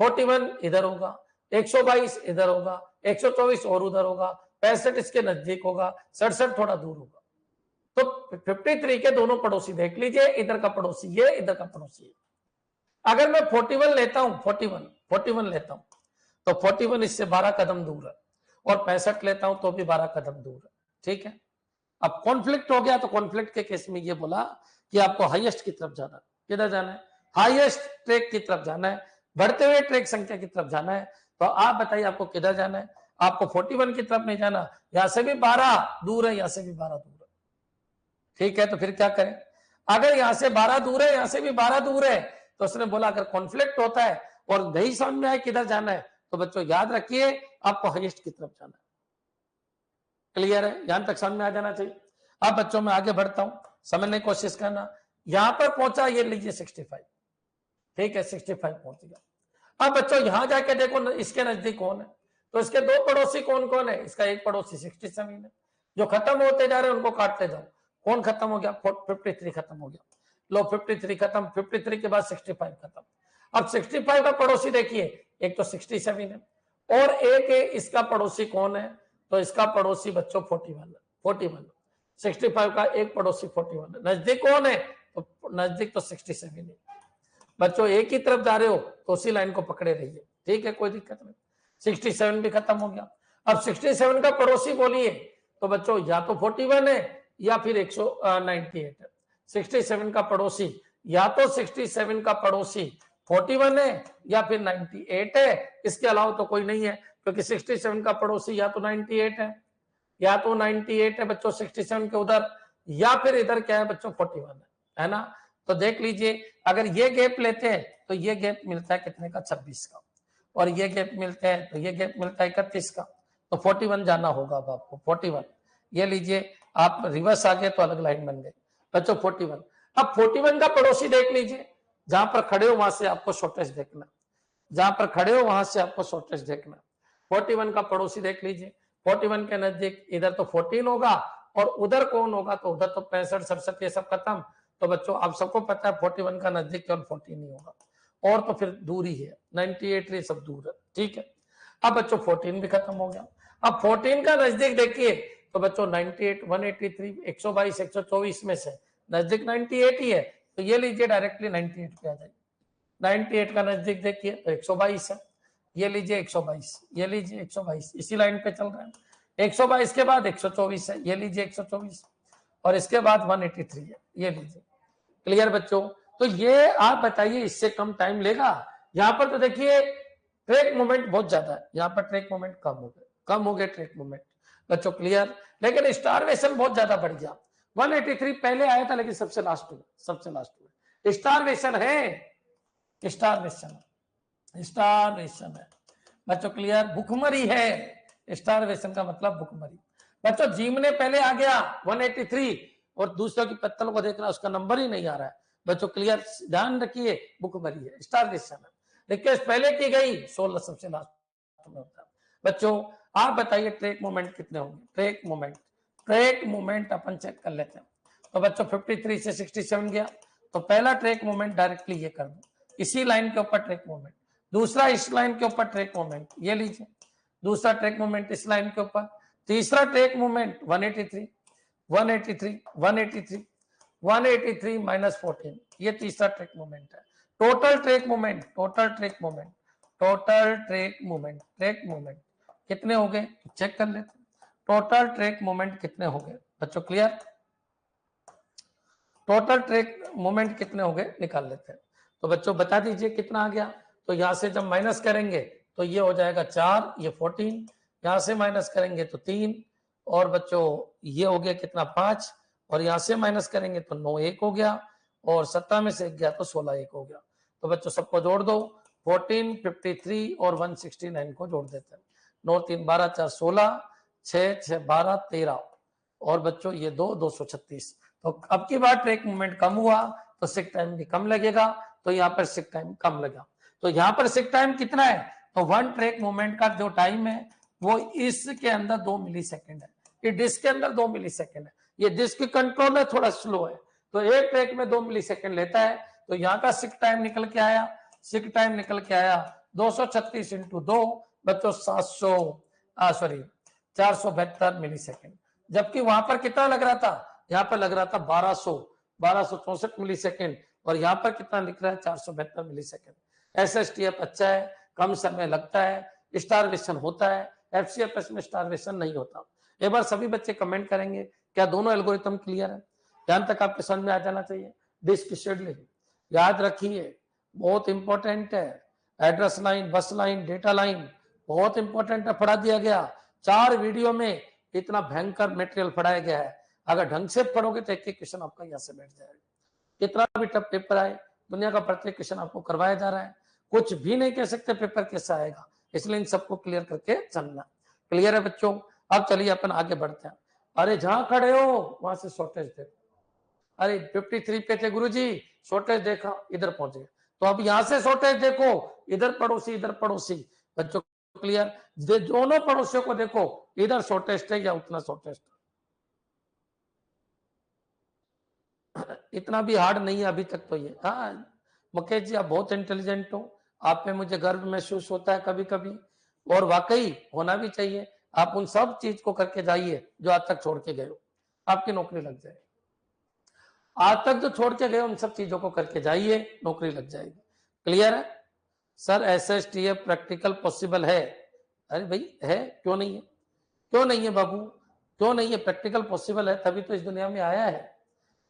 41 इधर होगा, 122 इधर होगा, 124 और उधर होगा, 65 इसके नजदीक होगा, 67 थोड़ा दूर होगा। तो 53 के दोनों पड़ोसी देख लीजिए, इधर का पड़ोसी ये, इधर का पड़ोसी ये। अगर मैं 41 लेता हूं, 41 लेता हूं तो 41 इससे 12 कदम दूर है, और 65 लेता हूं तो भी 12 कदम दूर है, ठीक है। अब कॉन्फ्लिक्ट हो गया, तो कॉन्फ्लिक्ट के केस में ये बोला कि आपको हाईएस्ट की तरफ जाना है। किधर जाना है, हाईएस्ट ट्रैक की तरफ जाना है, बढ़ते हुए ट्रैक संख्या की तरफ जाना है। तो आप बताइए आपको किधर जाना है, आपको 41 की तरफ नहीं जाना, यहां से भी 12 दूर है, यहां से भी 12 दूर है, ठीक है। तो फिर क्या करें, अगर यहां से 12 दूर है, यहां से भी 12 दूर है, तो उसने बोला अगर कॉन्फ्लिक्ट होता है और नहीं समझ में आए किधर जाना है, तो बच्चों याद रखिए आपको हाईएस्ट की तरफ जाना है। क्लियर है, यहां तक समझ में आ जाना चाहिए। अब बच्चों में आगे बढ़ता हूं, समझने की कोशिश करना। यहां पर पहुंचा, ये लीजिए 65, ठीक है, 65 पहुंच गया। अब बच्चों यहां जाके देखो इसके नजदीक कौन है, तो इसके दो पड़ोसी कौन कौन है, इसका एक पड़ोसी 67 है, जो खत्म होते जा रहे हैं उनको काटते जाओ। कौन खत्म हो गया, 53 खत्म हो गया, लो 53 खत्म, 53 के बाद 65 खत्म। अब 65 का पड़ोसी देखिए, एक तो 67 है और एक है इसका पड़ोसी कौन है, तो इसका पड़ोसी बच्चों 41, 65 का एक पड़ोसी 41, नजदीक कौन है, तो नजदीक तो 67 है। बच्चों एक ही तरफ जा रहे हो तो उसी लाइन को पकड़े रहिए, ठीक है, कोई दिक्कत नहीं। 67 भी खत्म हो गया। अब 67 का पड़ोसी बोलिए, तो बच्चों या तो 41 है या फिर 198 है। 67 का पड़ोसी, या तो 67 का पड़ोसी 41 है या फिर 98 है, इसके अलावा तो कोई नहीं है, क्योंकि 67 का पड़ोसी या तो 98 है, या तो 98 है बच्चों 67 के उधर, या फिर इधर क्या है बच्चों 41 है ना। तो देख लीजिए, अगर ये गैप लेते हैं तो ये गैप मिलता है कितने का, 26 का, और ये गैप मिलते हैं तो ये गैप मिलता है 31 का, तो 41 जाना होगा अब आपको, 41। ये लीजिए, आप रिवर्स आ गए तो अलग लाइन बन गई बच्चों, 41। अब 41 का पड़ोसी देख लीजिए, जहां पर खड़े हो वहां से आपको शॉर्टेस्ट देखना, जहां पर खड़े हो वहां से आपको शॉर्टेस्ट देखना। 41 का पड़ोसी देख लीजिए, 41 के नजदीक इधर तो 14 होगा और उधर कौन होगा, तो उधर तो 65 67 ये सब खत्म, तो बच्चों आप सबको पता है 41 का नजदीक केवल 14 ही होगा, और तो फिर दूर ही है, 98 ये सब दूर है, ठीक है। अब बच्चों 14 भी खत्म हो गया। अब 14 का नजदीक देखिए तो बच्चों 98, 183, 122, 124 में से नजदीक 98 ही है, तो ये लीजिए डायरेक्टली 98 पे आ जाए। 98 का नजदीक देखिए तो 122 है, ये लीजिए 122, ये लीजिए 122, इसी लाइन पे चल रहा है। 122 के बाद 124 है, ये लीजिए 124, और इसके बाद 183 है, ये लीजिए। क्लियर बच्चों? तो ये आप बताइए इससे कम टाइम लेगा? यहाँ पर तो देखिए ट्रैक मूवमेंट बहुत ज्यादा है, यहाँ पर ट्रैक मूवमेंट कम हो गए ट्रैक मूवमेंट बच्चों, क्लियर। लेकिन स्टारवेशन बहुत ज्यादा बढ़ गया। 183 पहले आया था, लेकिन सबसे लास्ट में स्टारवेशन है, स्टारवेशन है बच्चों, क्लियर। भुखमरी है, स्टारवेशन का मतलब भुखमरी। बच्चों जिम ने पहले आ गया 183, और दूसरों की पत्तल को देखना उसका नंबर ही नहीं आ रहा है बच्चों, क्लियर। ध्यान रखिए, भुखमरी है, स्टारवेशन है। रिक्वेस्ट पहले की गई, 16 सबसे लास्ट में होता है बच्चों। आप बताइए ट्रैक मूवमेंट कितने होंगे? ट्रैक मूवमेंट अपन चेक कर लेते हैं। तो बच्चों 53 से 67 गया, तो पहला ट्रैक मूवमेंट डायरेक्टली ये कर दो, इसी लाइन के ऊपर ट्रैक मूवमेंट। दूसरा इस लाइन के ऊपर ट्रैक मूवमेंट, ये लीजिए दूसरा ट्रैक मूवमेंट इस लाइन के ऊपर। तीसरा ट्रैक मूवमेंट 183, 183, 183, 183 माइनस 14, ये तीसरा ट्रैक मूवमेंट है। टोटल ट्रैक मूवमेंट कितने हो गए चेक कर लेते हैं। टोटल ट्रैक मूवमेंट कितने हो गए बच्चों, क्लियर। टोटल ट्रैक मूवमेंट कितने हो गए निकाल लेते हैं। तो बच्चों बता दीजिए कितना आ गया। तो यहां से जब माइनस करेंगे तो ये हो जाएगा 4, ये 14, यहां से माइनस करेंगे तो 3, और बच्चों ये हो गया कितना 5, और यहां से माइनस करेंगे तो 9 1 हो गया, और 17 में से 1 गया तो 16 1 हो गया। तो बच्चों सबको जोड़ दो, 14, 53 और 169 को जोड़ देते हैं। 9 3 12 4 16, 6 6 12 13, और बच्चों ये 2 236। तो अब की बार ट्रैक मूवमेंट कम हुआ तो सिक टाइम भी कम लगेगा, तो यहाँ पर सिक टाइम कम लगा। तो यहाँ पर सिक टाइम कितना है? तो वन ट्रैक मूवमेंट का जो टाइम है वो इसके अंदर 2 मिली सेकेंड है, ये डिस्क के अंदर 2 मिली सेकेंड है। ये डिस्क कंट्रोल में थोड़ा स्लो है, तो एक ट्रैक में 2 मिली सेकेंड लेता है। तो यहाँ का सिक टाइम निकल के आया, 236 इंटू 2 बच्चों 472 मिली सेकेंड। जबकि वहां पर कितना लग रहा था? यहाँ पर लग रहा था 1264 मिली सेकेंड, और यहाँ पर कितना लिख रहा है 472 मिली सेकेंड। SSTF अच्छा है, कम समय लगता है, स्टारवेशन होता है। FCFS में स्टारवेशन नहीं होता। एक बार सभी बच्चे कमेंट करेंगे क्या दोनों एल्गोरिथम क्लियर है? ध्यान तक आपके समझ में आ जाना चाहिए। डिस्क शेड्यूलिंग याद रखिए, बहुत इंपॉर्टेंट है। एड्रेस लाइन, बस लाइन, डेटा लाइन बहुत इंपॉर्टेंट है, पढ़ा दिया गया 4 वीडियो में। इतना भयंकर मटेरियल पढ़ाया गया है, अगर ढंग से पढ़ोगे तो एक क्वेश्चन आपका यहाँ से बैठ जाएगा। कितना भी टफ पेपर आए, दुनिया का प्रत्येक क्वेश्चन आपको करवाया जा रहा है, कुछ भी नहीं कह सकते पेपर कैसा आएगा, इसलिए इन सबको क्लियर करके चलना। क्लियर है बच्चों? अब चलिए अपन आगे बढ़ते हैं। अरे जहां खड़े हो वहां से शॉर्टेज देखो। अरे 53 पे थे गुरुजी, शॉर्टेज देखा इधर पहुंच गए, तो अब यहां से शॉर्टेज देखो, इधर पड़ोसी बच्चों, क्लियर। दोनों पड़ोसियों को देखो, इधर शॉर्टेज है या उतना शॉर्टेज। इतना भी हार्ड नहीं है अभी तक तो ये। हाँ मुकेश जी आप बहुत इंटेलिजेंट हो, आप पे मुझे गर्व महसूस होता है कभी कभी, और वाकई होना भी चाहिए। आप उन सब चीज को करके जाइए जो आज तक छोड़ के गए हो, आपकी नौकरी लग जाएगी। आज तक जो छोड़ के गए उन सब चीजों को करके जाइए, नौकरी लग जाएगी। क्लियर है? सर SSTF प्रैक्टिकल पॉसिबल है? अरे भाई है, क्यों नहीं है, क्यों नहीं है बाबू, क्यों नहीं है? प्रैक्टिकल पॉसिबल है, तभी तो इस दुनिया में आया है।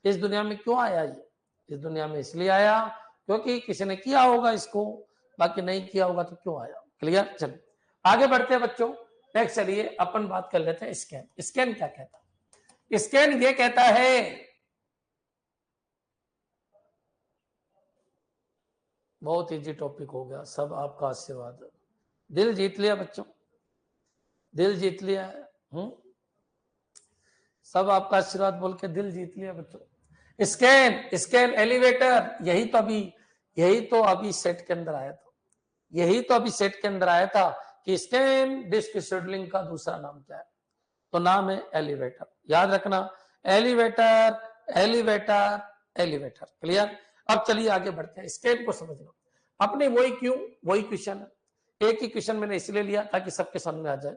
इस दुनिया में क्यों आया ये? इस दुनिया में इसलिए आया क्योंकि किसी ने किया होगा इसको, बाकी नहीं किया होगा तो क्यों आया। क्लियर? चलिए आगे बढ़ते हैं बच्चों। नेक्स्ट चलिए अपन बात कर लेते हैं स्कैन। स्कैन क्या कहता है? स्कैन ये कहता है, बहुत इजी टॉपिक हो गया, सब आपका आशीर्वाद, दिल जीत लिया बच्चों, दिल जीत लिया। सब आपका आशीर्वाद बोल के दिल जीत लिया बच्चों। स्कैन एलिवेटर, यही तो अभी सेट के अंदर आया था, कि स्कैन डिस्क शेड्यूलिंग का दूसरा नाम क्या है? तो नाम है एलिवेटर। याद रखना, एलिवेटर एलिवेटर। क्लियर? अब चलिए आगे बढ़ते हैं, स्केल को समझ लो। अपने वही क्यों, वही क्वेश्चन है, एक ही क्वेश्चन मैंने इसलिए लिया ताकि सबके सामने आ जाए।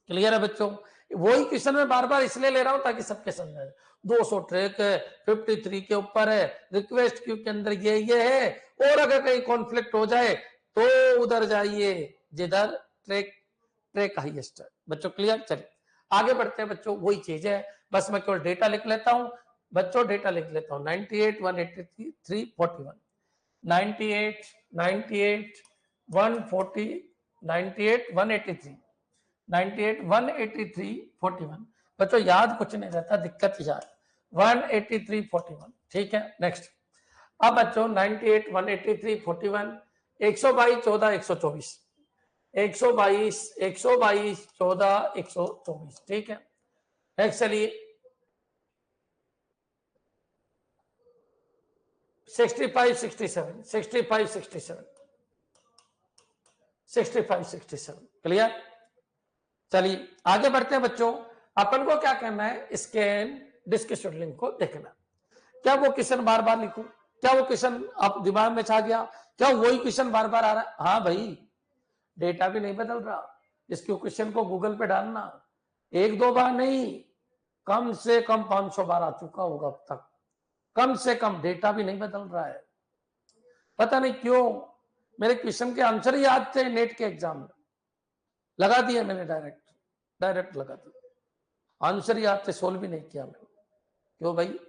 क्लियर है बच्चों? वही क्वेश्चन मैं बार बार इसलिए ले रहा हूं ताकि सबके सामने आ जाए। 200 ट्रैक है, 53 के ऊपर है, रिक्वेस्ट क्यू के अंदर ये है, और अगर कहीं कॉन्फ्लिक्ट हो जाए तो उधर जाइए जिधर ट्रैक हाईएस्ट है। बच्चों क्लियर? चलिए आगे बढ़ते हैं बच्चों, वही चीज है, बस मैं केवल डेटा लिख लेता हूं बच्चों, डेटा लिख लेता हूं। 98 183 41, 98 98 140, 98 183, 98 183 41। बच्चों याद कुछ नहीं रहता, दिक्कत याद 183 41। ठीक है, नेक्स्ट। अब बच्चों 98 183 41, 122 14 124, 122 122 14 124। ठीक है, नेक्स्ट चलिए 65 67 65 67 65 67। क्लियर? चलिए आगे बढ़ते हैं बच्चों, अपन को क्या करना है, स्कैन डिस्क शेड्यूलिंग को देखना। क्या वो क्वेश्चन बार बार लिखूं? क्या वो क्वेश्चन आप दिमाग में छा गया? क्या वही क्वेश्चन बार बार आ रहा है? हाँ भाई, डेटा भी नहीं बदल रहा, इसके क्वेश्चन को गूगल पे डालना, एक दो बार नहीं, कम से कम 500 बार आ चुका होगा अब तक, कम से कम। डेटा भी नहीं बदल रहा है, पता नहीं क्यों। मेरे क्वेश्चन के आंसर ही याद थे नेट के एग्जाम में, लगा दिया मैंने, डायरेक्ट लगा दिया, आंसर याद थे, सोल्व भी नहीं किया मैंने। क्यों भाई,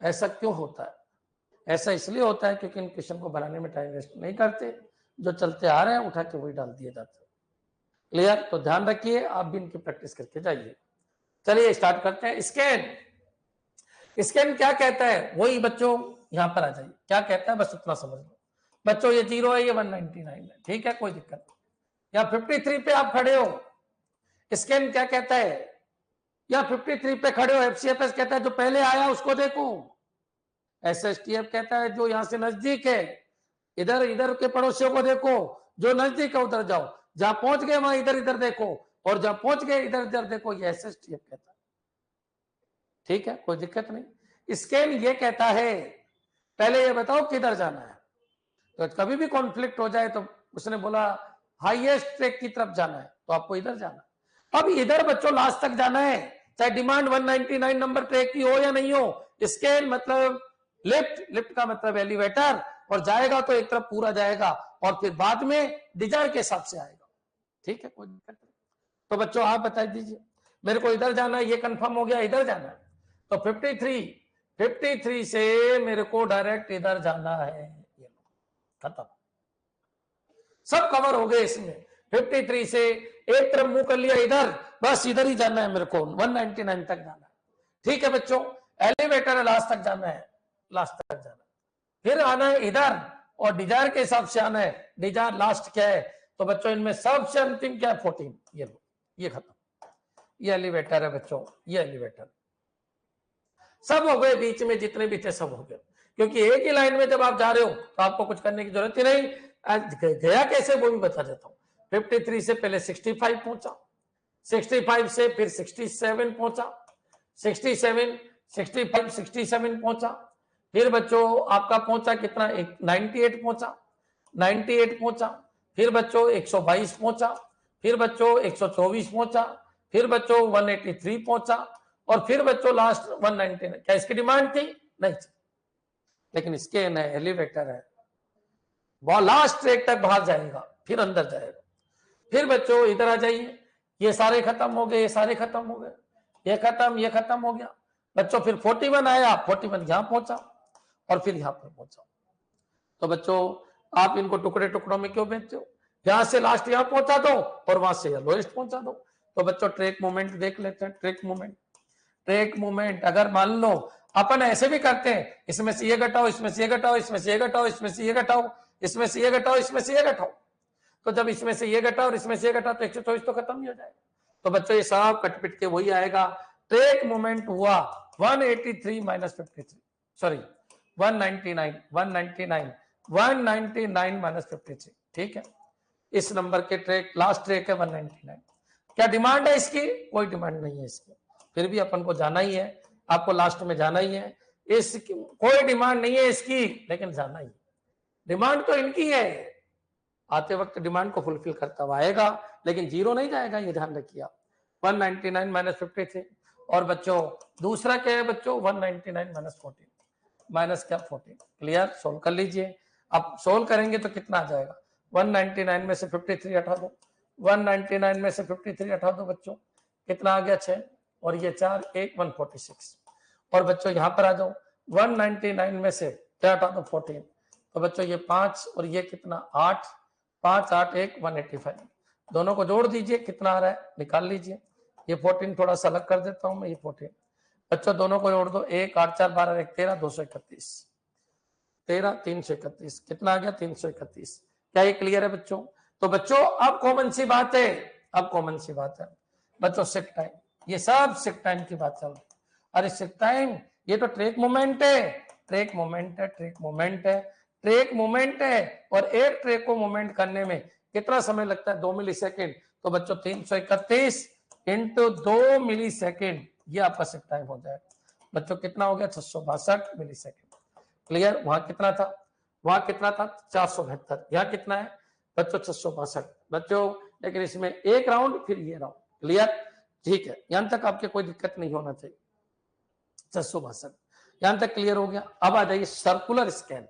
ऐसा क्यों होता है? ऐसा इसलिए होता है क्योंकि इन क्वेश्चन को बनाने में टाइम वेस्ट नहीं करते, जो चलते आ रहे हैं उठा के वही डाल दिए जाते हैं। क्लियर? तो ध्यान रखिए, आप भी इनकी प्रैक्टिस करके जाइए। चलिए स्टार्ट करते हैं। स्कैन क्या कहता है, वही बच्चों यहां पर आ जाइए, क्या कहता है बस उतना समझ लो बच्चों। ये 0 है, ये 199 है, ठीक है, कोई दिक्कत नहीं। या 53 पे आप खड़े हो, स्कैन क्या कहता है, या 53 पे खड़े हो, एफसीएफएस कहता है जो पहले आया उसको देखो, एसएसटीएफ कहता है जो यहां से नजदीक है, इधर इधर के पड़ोसियों को देखो, जो नजदीक है उधर जाओ, जहां पहुंच गए वहां इधर इधर देखो, और जहां पहुंच गए इधर इधर देखो, ये एसएसटीएफ कहता है। ठीक है, कोई दिक्कत नहीं। स्कैन ये कहता है पहले ये बताओ किधर जाना है, तो कभी भी कॉन्फ्लिक्ट हो जाए तो उसने बोला हाईएस्ट ट्रैक की तरफ जाना है तो आपको इधर जाना है। अब इधर बच्चों लास्ट तक जाना है, चाहे डिमांड 199 नंबर ट्रैक की हो या नहीं हो। स्कैन मतलब लिफ्ट का मतलब एलिवेटर, और जाएगा तो एक तरफ पूरा जाएगा और फिर बाद में डिजायर के हिसाब से आएगा। ठीक है, कोई दिक्कत नहीं। तो बच्चों आप बता दीजिए, मेरे को इधर जाना है, ये कंफर्म हो गया, इधर जाना है, तो 53 से मेरे को डायरेक्ट इधर जाना है, ये खत्म, सब कवर हो गए इसमें। 53 से एक तरफ मुंह कर लिया इधर, बस इधर ही जाना है मेरे को, 199 तक जाना है। ठीक है बच्चों, एलिवेटर है, लास्ट तक जाना है, लास्ट तक जाना है, फिर आना है इधर, और डिजायर के हिसाब से आना है, डिजायर लास्ट क्या है, तो बच्चों इनमें सबसे अंतिम क्या है, 14। ये लो, ये खत्म, ये एलिवेटर है बच्चों, ये एलिवेटर। सब हो गए, बीच में जितने भी थे सब हो गए, क्योंकि एक ही लाइन में जब आप जा रहे हो तो आपको कुछ करने की जरूरत ही नहीं। गया कैसे वो भी बता देता हूँ। 53 से पहले 65 पहुंचा, 65 से फिर 67 पहुंचा, 67 65 67 पहुंचा, फिर बच्चों आपका पहुंचा कितना, 98 पहुंचा, 98 पहुंचा, फिर बच्चों 122 पहुंचा, फिर बच्चों 124 पहुंचा, फिर बच्चों 183 पहुंचा, और फिर बच्चों लास्ट 199। क्या इसकी डिमांड थी? नहीं, लेकिन इसके एलिवेटर है, वो लास्ट ट्रैक तक बाहर जाएगा, फिर अंदर जाएगा। फिर बच्चों इधर आ जाइए, ये सारे खत्म हो गए, ये सारे खत्म हो गए, ये खत्म हो गया बच्चों। फिर 41 आया, 41 यहां पहुंचा और फिर यहां पर पहुंचा। तो बच्चों आप इनको टुकड़े टुकड़ों में क्यों बेचते हो, यहां से लास्ट यहां पहुंचा दो और वहां से लोएस्ट पहुंचा दो। तो बच्चों ट्रैक मूवमेंट देख लेते हैं। ट्रैक मूवमेंट अगर मान लो अपन ऐसे भी करते हैं, इसमें से ये घटाओ, इसमें से ये घटाओ, इसमें से ये घटाओ, इसमें से ये घटाओ, इसमें से ये घटाओ, इसमें से ये घटाओ, तो जब इसमें से ये घटाओ और इसमें से ये घटाओ तो 124 तो खत्म ही हो जाएगा। तो बच्चों ये सब कटपिट के वही आएगा। ट्रैक मूवमेंट हुआ 183 माइनस 53, सॉरी 199 माइनस 53। ठीक है, इस नंबर के ट्रैक लास्ट ट्रैक है 199। क्या डिमांड है इसकी? कोई डिमांड नहीं है इसकी, फिर भी अपन को जाना ही है, आपको लास्ट में जाना ही है। इसकी कोई डिमांड नहीं है इसकी, लेकिन जाना ही, डिमांड तो इनकी है, आते वक्त डिमांड को फुलफिल करता हुआ आएगा, लेकिन जीरो नहीं जाएगा, ये ध्यान रखिए आप। 199 माइनस 53, और बच्चों दूसरा क्या है बच्चों, 199 माइनस 14, माइनस क्या 14। क्लियर, सोल्व कर लीजिए। अब सोल्व करेंगे तो कितना आ जाएगा, 199 में से 53 हटा दो, 199 में से 53 हटा दो बच्चों, कितना आ गया 6, और ये 4 1 146। और बच्चों यहाँ पर आ जाओ, 199 में से क्या हटा दो 14, तो बच्चों ये 5 और ये कितना 8, 5 8 1 185, दोनों को जोड़ दीजिए, कितना आ रहा है निकाल लीजिए। ये 14 थोड़ा सा अलग कर देता हूं मैं, ये 14 बच्चों दोनों को जोड़ दो, 1 8 4 12 1 13 231, 13 331, कितना आ गया 331। क्या ये क्लियर है बच्चों? तो बच्चों अब कॉमन सी बात है, अब कॉमन सी बात है बच्चों, शिफ्ट टाइम, ये सब शिफ्ट टाइम की बात चल रही है। अरे शिफ्ट टाइम, ये तो ट्रैक मोमेंट है, ट्रैक मोमेंट है, ट्रैक मोमेंट है, ट्रैक मोमेंट है, और एक ट्रैक को मोमेंट करने में कितना समय लगता है, 2 मिली सेकेंड। तो बच्चों 331 इंटू 2 मिली सेकेंड, ये आपका शिफ्ट टाइम हो जाएगा बच्चों, कितना हो गया 662 मिली सेकेंड। क्लियर, वहां कितना था, वहां कितना था 472, यहाँ कितना है बच्चों 662 बच्चों, लेकिन इसमें एक राउंड फिर ये राउंड। क्लियर, ठीक है, यहां तक आपके कोई दिक्कत नहीं होना चाहिए, 662 यहां तक क्लियर हो गया। अब आ जाइए सर्कुलर स्कैन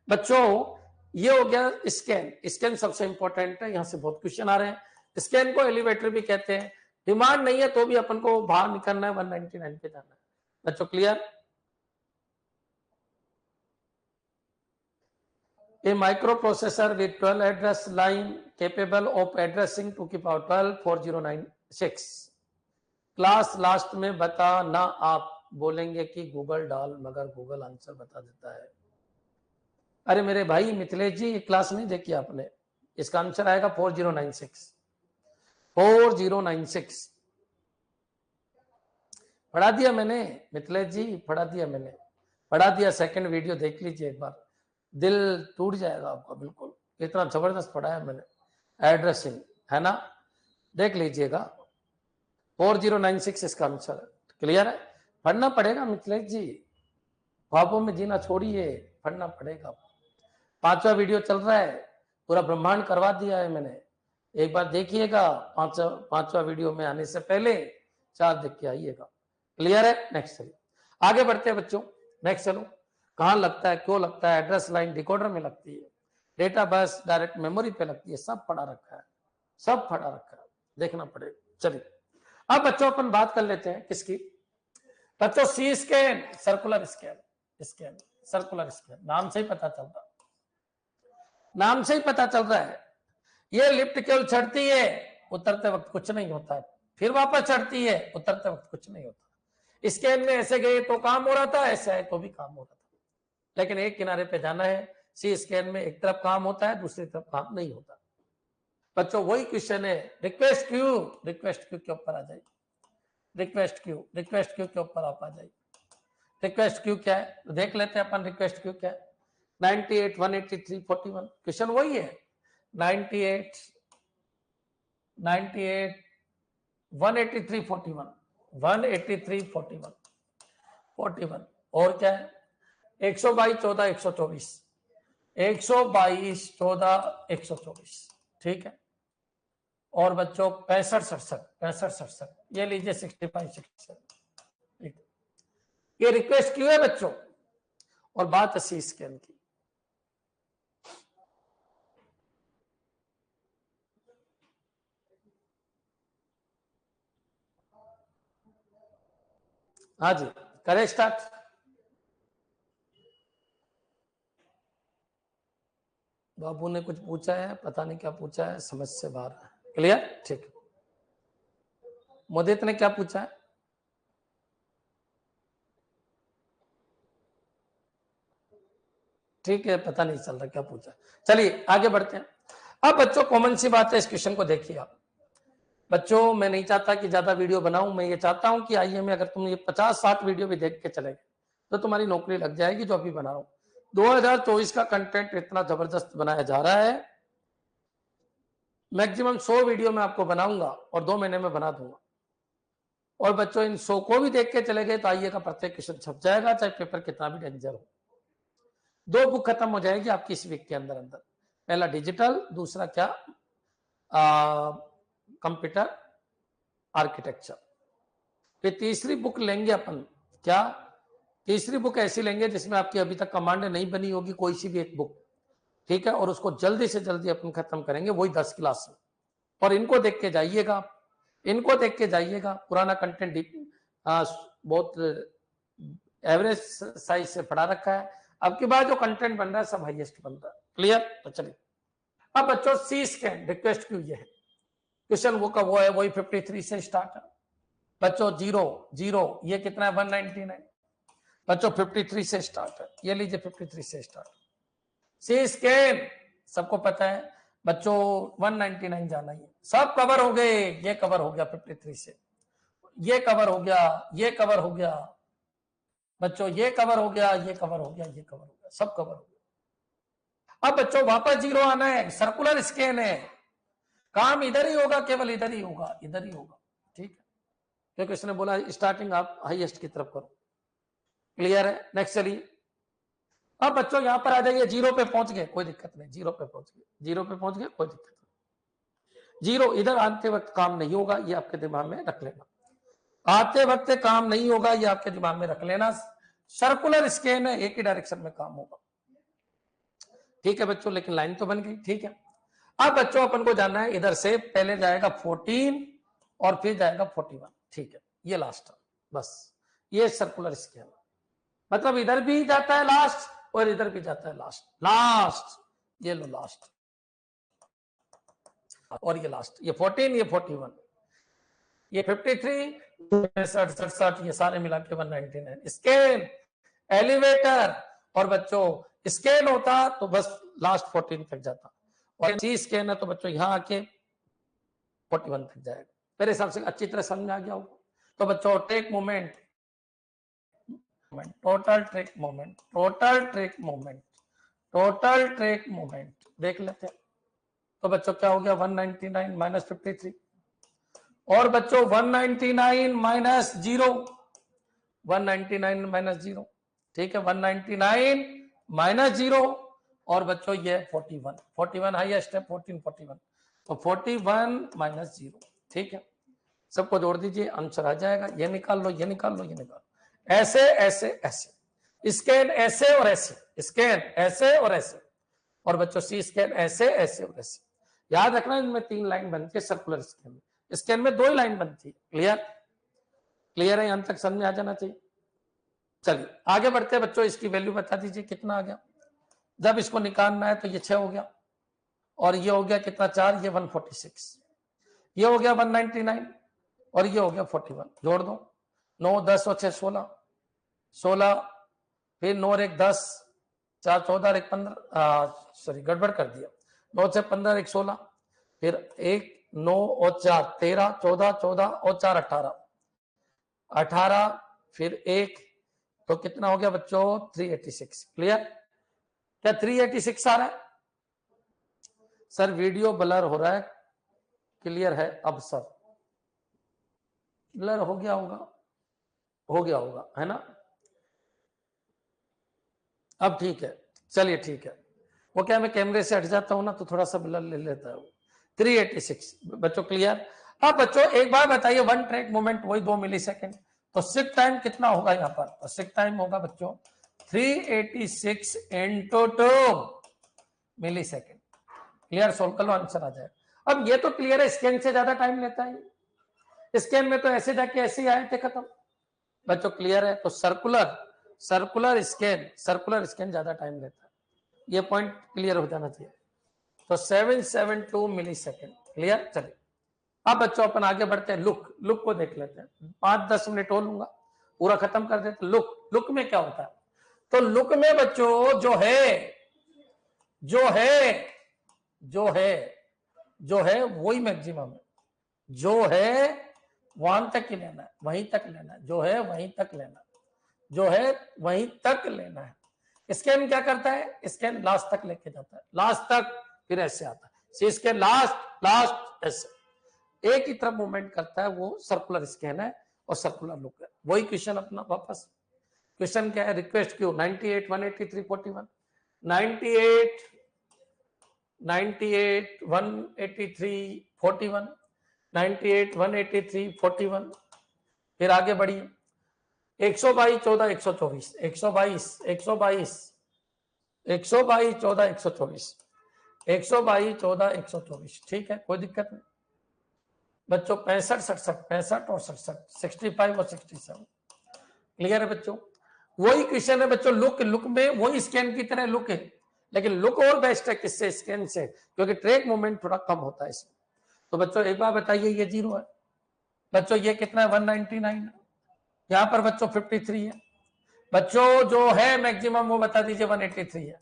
बच्चों, ये हो गया स्कैन, स्कैन सबसे इंपॉर्टेंट है, यहां से बहुत क्वेश्चन आ रहे हैं। स्कैन को एलिवेटर भी कहते हैं, डिमांड नहीं है तो भी अपन को बाहर निकलना है, 199 पे जाना है बच्चों। Clear, a microprocessor with 12 address line capable of addressing 2 की पावर 12 4096। क्लास लास्ट में बता ना, आप बोलेंगे कि गूगल डाल, मगर गूगल आंसर बता देता है। अरे मेरे भाई मिथिलेश जी, ये क्लास नहीं देखी आपने, इसका आंसर आएगा 4096, 4096 पढ़ा दिया मैंने मिथिलेश जी, पढ़ा दिया मैंने, पढ़ा दिया। सेकंड वीडियो देख लीजिए एक बार, दिल टूट जाएगा आपका बिल्कुल, इतना जबरदस्त पढ़ाया मैंने, एड्रेसिंग है ना, देख लीजिएगा, 4096 इसका आंसर। क्लियर है, पढ़ना पड़ेगा मिथिलेश जी, ख्वाबों में जीना छोड़िए, पढ़ना पड़ेगा। 5वां वीडियो चल रहा है, पूरा ब्रह्मांड करवा दिया है मैंने, एक बार देखिएगा, 5वां वीडियो में आने से पहले 4 देख के आइएगा। क्लियर है, नेक्स्ट चलिए आगे बढ़ते हैं बच्चों, नेक्स्ट चलो, कहाँ लगता है, क्यों लगता है, एड्रेस लाइन डिकोडर में लगती है, डेटा बस डायरेक्ट मेमोरी पे लगती है, सब पढ़ा रखा है, सब पढ़ा रखा है, देखना पड़ेगा। चलिए अब बच्चों अपन बात कर लेते हैं किसकी बच्चों, C scan, circular scan, scan circular scan, नाम से ही पता चलता, नाम से ही पता चल रहा है। ये लिफ्ट केवल चढ़ती है, उतरते वक्त कुछ नहीं होता है, फिर वापस चढ़ती है, उतरते वक्त कुछ नहीं होता। स्कैन में ऐसे गए तो काम हो रहा था, ऐसे आए तो भी काम हो रहा था, लेकिन एक किनारे पे जाना है। सी स्कैन में एक तरफ काम होता है, दूसरी तरफ काम नहीं होता बच्चों, वही क्वेश्चन है, रिक्वेस्ट क्यू, रिक्वेस्ट क्यू के ऊपर आ जाइए, रिक्वेस्ट क्यू, रिक्वेस्ट क्यू के ऊपर आप आ जाइए। रिक्वेस्ट क्यू क्या है तो देख लेते हैं अपन, रिक्वेस्ट क्यू क्या है, 98 183 41, क्वेश्चन वही है, 98 98 183 41, 183 41 41, और क्या है 122 14 124, 122 14 124, ठीक है। और बच्चों 65 67 65 67, ये लीजिए 65 67, ठीक है। ये रिक्वेस्ट क्यों है बच्चों, और बात है सी स्कैन की। हाँ जी, करें स्टार्ट। बाबू ने कुछ पूछा है, पता नहीं क्या पूछा है, समझ से बाहर है। क्लियर, ठीक है। मोदित ने क्या पूछा है, ठीक है, पता नहीं चल रहा क्या पूछा। चलिए आगे बढ़ते हैं। अब बच्चों कॉमन सी बात है, इस क्वेश्चन को देखिए आप बच्चों, मैं नहीं चाहता कि ज्यादा वीडियो बनाऊं, मैं ये चाहता हूं कि आइए में अगर तुम ये 50-60 वीडियो भी देख के चले गए तो तुम्हारी नौकरी लग जाएगी, जो अभी बना रहा हूं। 2024 का कंटेंट इतना जबरदस्त बनाया जा रहा है, मैक्सिमम 100 वीडियो मैं आपको बनाऊंगा और 2 महीने में बना दूंगा। और बच्चों इन 100 को भी देख के चले गए तो आइए का प्रत्येक क्वेश्चन छप जाएगा, चाहे पेपर कितना भी डेंजर हो। 2 बुक खत्म हो जाएगी आपकी इस वीक के अंदर अंदर। पहला डिजिटल, दूसरा क्या, कंप्यूटर आर्किटेक्चर। फिर तीसरी बुक लेंगे अपन, क्या, तीसरी बुक ऐसी लेंगे जिसमें आपकी अभी तक कमांड नहीं बनी होगी, कोई सी भी एक बुक, ठीक है, और उसको जल्दी से जल्दी अपन खत्म करेंगे, वही 10 क्लास में। और इनको देख के जाइएगा, इनको देख के जाइएगा। पुराना कंटेंट बहुत एवरेज साइज से पढ़ा रखा है, अब के बाद जो कंटेंट बन रहा है सब हाईएस्ट बन रहा है। क्लियर? तो चलिए अब बच्चों सी स्कैन रिक्वेस्ट क्यों ये है, क्वेश्चन वो का वो है, वही 53 से स्टार्ट है बच्चों। 0 ये कितना है 199 बच्चों। 53 से स्टार्ट है, ये लीजिए 53 से स्टार्ट। सी स्कैन सबको पता है बच्चों 199 जाना ही, सब कवर हो गए। ये कवर हो गया 53 से, ये कवर हो गया, ये कवर हो गया बच्चों, ये कवर हो गया, ये कवर हो गया, ये कवर हो गया, सब कवर हो गया। अब बच्चों वापस 0 आना है, सर्कुलर स्कैन है, काम इधर ही होगा, केवल इधर ही होगा, इधर ही होगा, ठीक है, क्योंकि इसने बोला स्टार्टिंग आप हाईएस्ट की तरफ करो। क्लियर है? नेक्स्ट चलिए। अब बच्चों यहां पर आ जाइए, 0 पे पहुंच गए, कोई दिक्कत नहीं, 0 पे पहुंच गए, 0 पे पहुंच गए, कोई दिक्कत नहीं। 0 इधर आते वक्त काम नहीं होगा, ये आपके दिमाग में रख लेना, आते वक्त काम नहीं होगा, ये आपके दिमाग में रख लेना। सर्कुलर स्कैन है, एक ही डायरेक्शन में काम होगा, ठीक है बच्चों, लेकिन लाइन तो बन गई, ठीक है। अब बच्चों अपन को जाना है इधर से, पहले जाएगा 14 और फिर जाएगा 41, ठीक है, ये लास्ट है बस, ये सर्कुलर स्कैन, मतलब इधर भी जाता है लास्ट और इधर भी जाता है लास्ट, लास्ट, ये लो लास्ट, और ये लास्ट, ये 14, ये 41, ये 53, 67, ये सारे मिला के 199। स्कैन, एलिवेटर, और बच्चों स्कैन होता तो बस लास्ट 14 तक जाता, और सी स्कैन है तो बच्चों यहां आके 41 तक जाएगा। मेरे हिसाब से अच्छी तरह समझ में आ गया होगा। तो बच्चों track moment, total track moment, total track moment, total track moment देख लेते हैं। तो बच्चों क्या हो गया 199 माइनस 53, और बच्चों 199 माइनस 0, 199 माइनस 0, ठीक है, 199 माइनस 0, और बच्चों ये 41, 41 हाईएस्ट है, 14, 41, तो 41 माइनस 0, ठीक है, सबको जोड़ दीजिए, आंसर आ जाएगा। ये निकाल लो, ये निकाल लो, ये निकाल लो, ऐसे ऐसे ऐसे, स्कैन ऐसे और ऐसे, स्कैन ऐसे और ऐसे, और बच्चों सी स्कैन ऐसे ऐसे और ऐसे। याद रखना इनमें 3 लाइन बनती है सर्कुलर स्कैन में, स्कैन में 2 ही लाइन बनती है। क्लियर? क्लियर है? यहां तक समझ में आ जाना चाहिए। चलिए आगे बढ़ते हैं बच्चों, इसकी वैल्यू बता दीजिए कितना आ गया। जब इसको निकालना है तो ये 6 हो गया, और ये हो गया कितना 4, ये 146, ये हो गया 199, और ये हो गया 41, जोड़ दो, 9 10 और 6 16, 16, फिर 9 और 1 10, 4 14 और 1 15, सॉरी गड़बड़ कर दिया, 9 से 15 1 16, फिर 1 9 और 4 13, 14 14 और 4 18, 18, फिर 1, तो कितना हो गया बच्चों 386। क्लियर? क्या 386 आ रहा है? सर वीडियो ब्लर हो रहा है, क्लियर है अब सर? ब्लर हो गया होगा, हो गया होगा, है ना? अब ठीक है, चलिए ठीक है, वो क्या मैं कैमरे से हट जाता हूं ना तो थोड़ा सा ब्लर ले लेता है। 386 बच्चों क्लियर? अब बच्चों एक बार बताइए, 1 ट्रैक मोमेंट वही 2 मिली सेकेंड, तो सिक टाइम कितना होगा यहाँ पर? तो सिक टाइम होगा बच्चों 386 इंटू 2 मिली सेकेंड। क्लियर? सोल्व कर लो, आंसर आ जाए। अब ये तो क्लियर है, स्कैन से ज्यादा टाइम लेता है, स्कैन में तो ऐसे जाके ऐसे ही आए थे, खत्म। बच्चों क्लियर है? तो सर्कुलर स्कैन ज्यादा टाइम लेता है, ये पॉइंट क्लियर हो जाना चाहिए। तो 772 मिली सेकेंड। क्लियर? चलिए अब बच्चों अपन आगे बढ़ते हैं, लुक को देख लेते हैं, 5-10 मिनट हो लूंगा, पूरा खत्म कर देते। लुक में क्या होता है? तो लुक में बच्चों जो है वही मैक्सिमम है, जो है वहां तक ही लेना है, वहीं तक लेना है, जो है वहीं तक लेना है, जो है वहीं तक लेना है। स्कैन क्या करता है? स्कैन लास्ट तक लेके जाता है, लास्ट तक, फिर ऐसे आता है, सी स्कैन लास्ट ऐसे एक ही तरफ मूवमेंट करता है, वो सर्कुलर स्कैन है। और सर्कुलर लुक है। वही क्वेश्चन अपना वापस, क्वेश्चन क्या है, रिक्वेस्ट क्यू 98 183 41, 98 98 183 41, 98 183 41। फिर आगे बढ़िए, 122 14 124, 122 122 122 14 124, 122 14 124, ठीक है, कोई दिक्कत नहीं बच्चों। 65 67 65 और 67, 65 और 67, क्लियर है बच्चों। वही क्वेश्चन है बच्चों, लुक, लुक में वही स्कैन की तरह लुक है, लेकिन लुक और बेस्ट है किससे, स्कैन से, क्योंकि ट्रैक मूवमेंट थोड़ा कम होता है इसमें। तो बच्चों एक बार बताइए, ये 0 है बच्चों, ये कितना है 199 है, यहाँ पर बच्चों 53 है बच्चों, जो है मैक्सिमम वो बता दीजिए 183 है।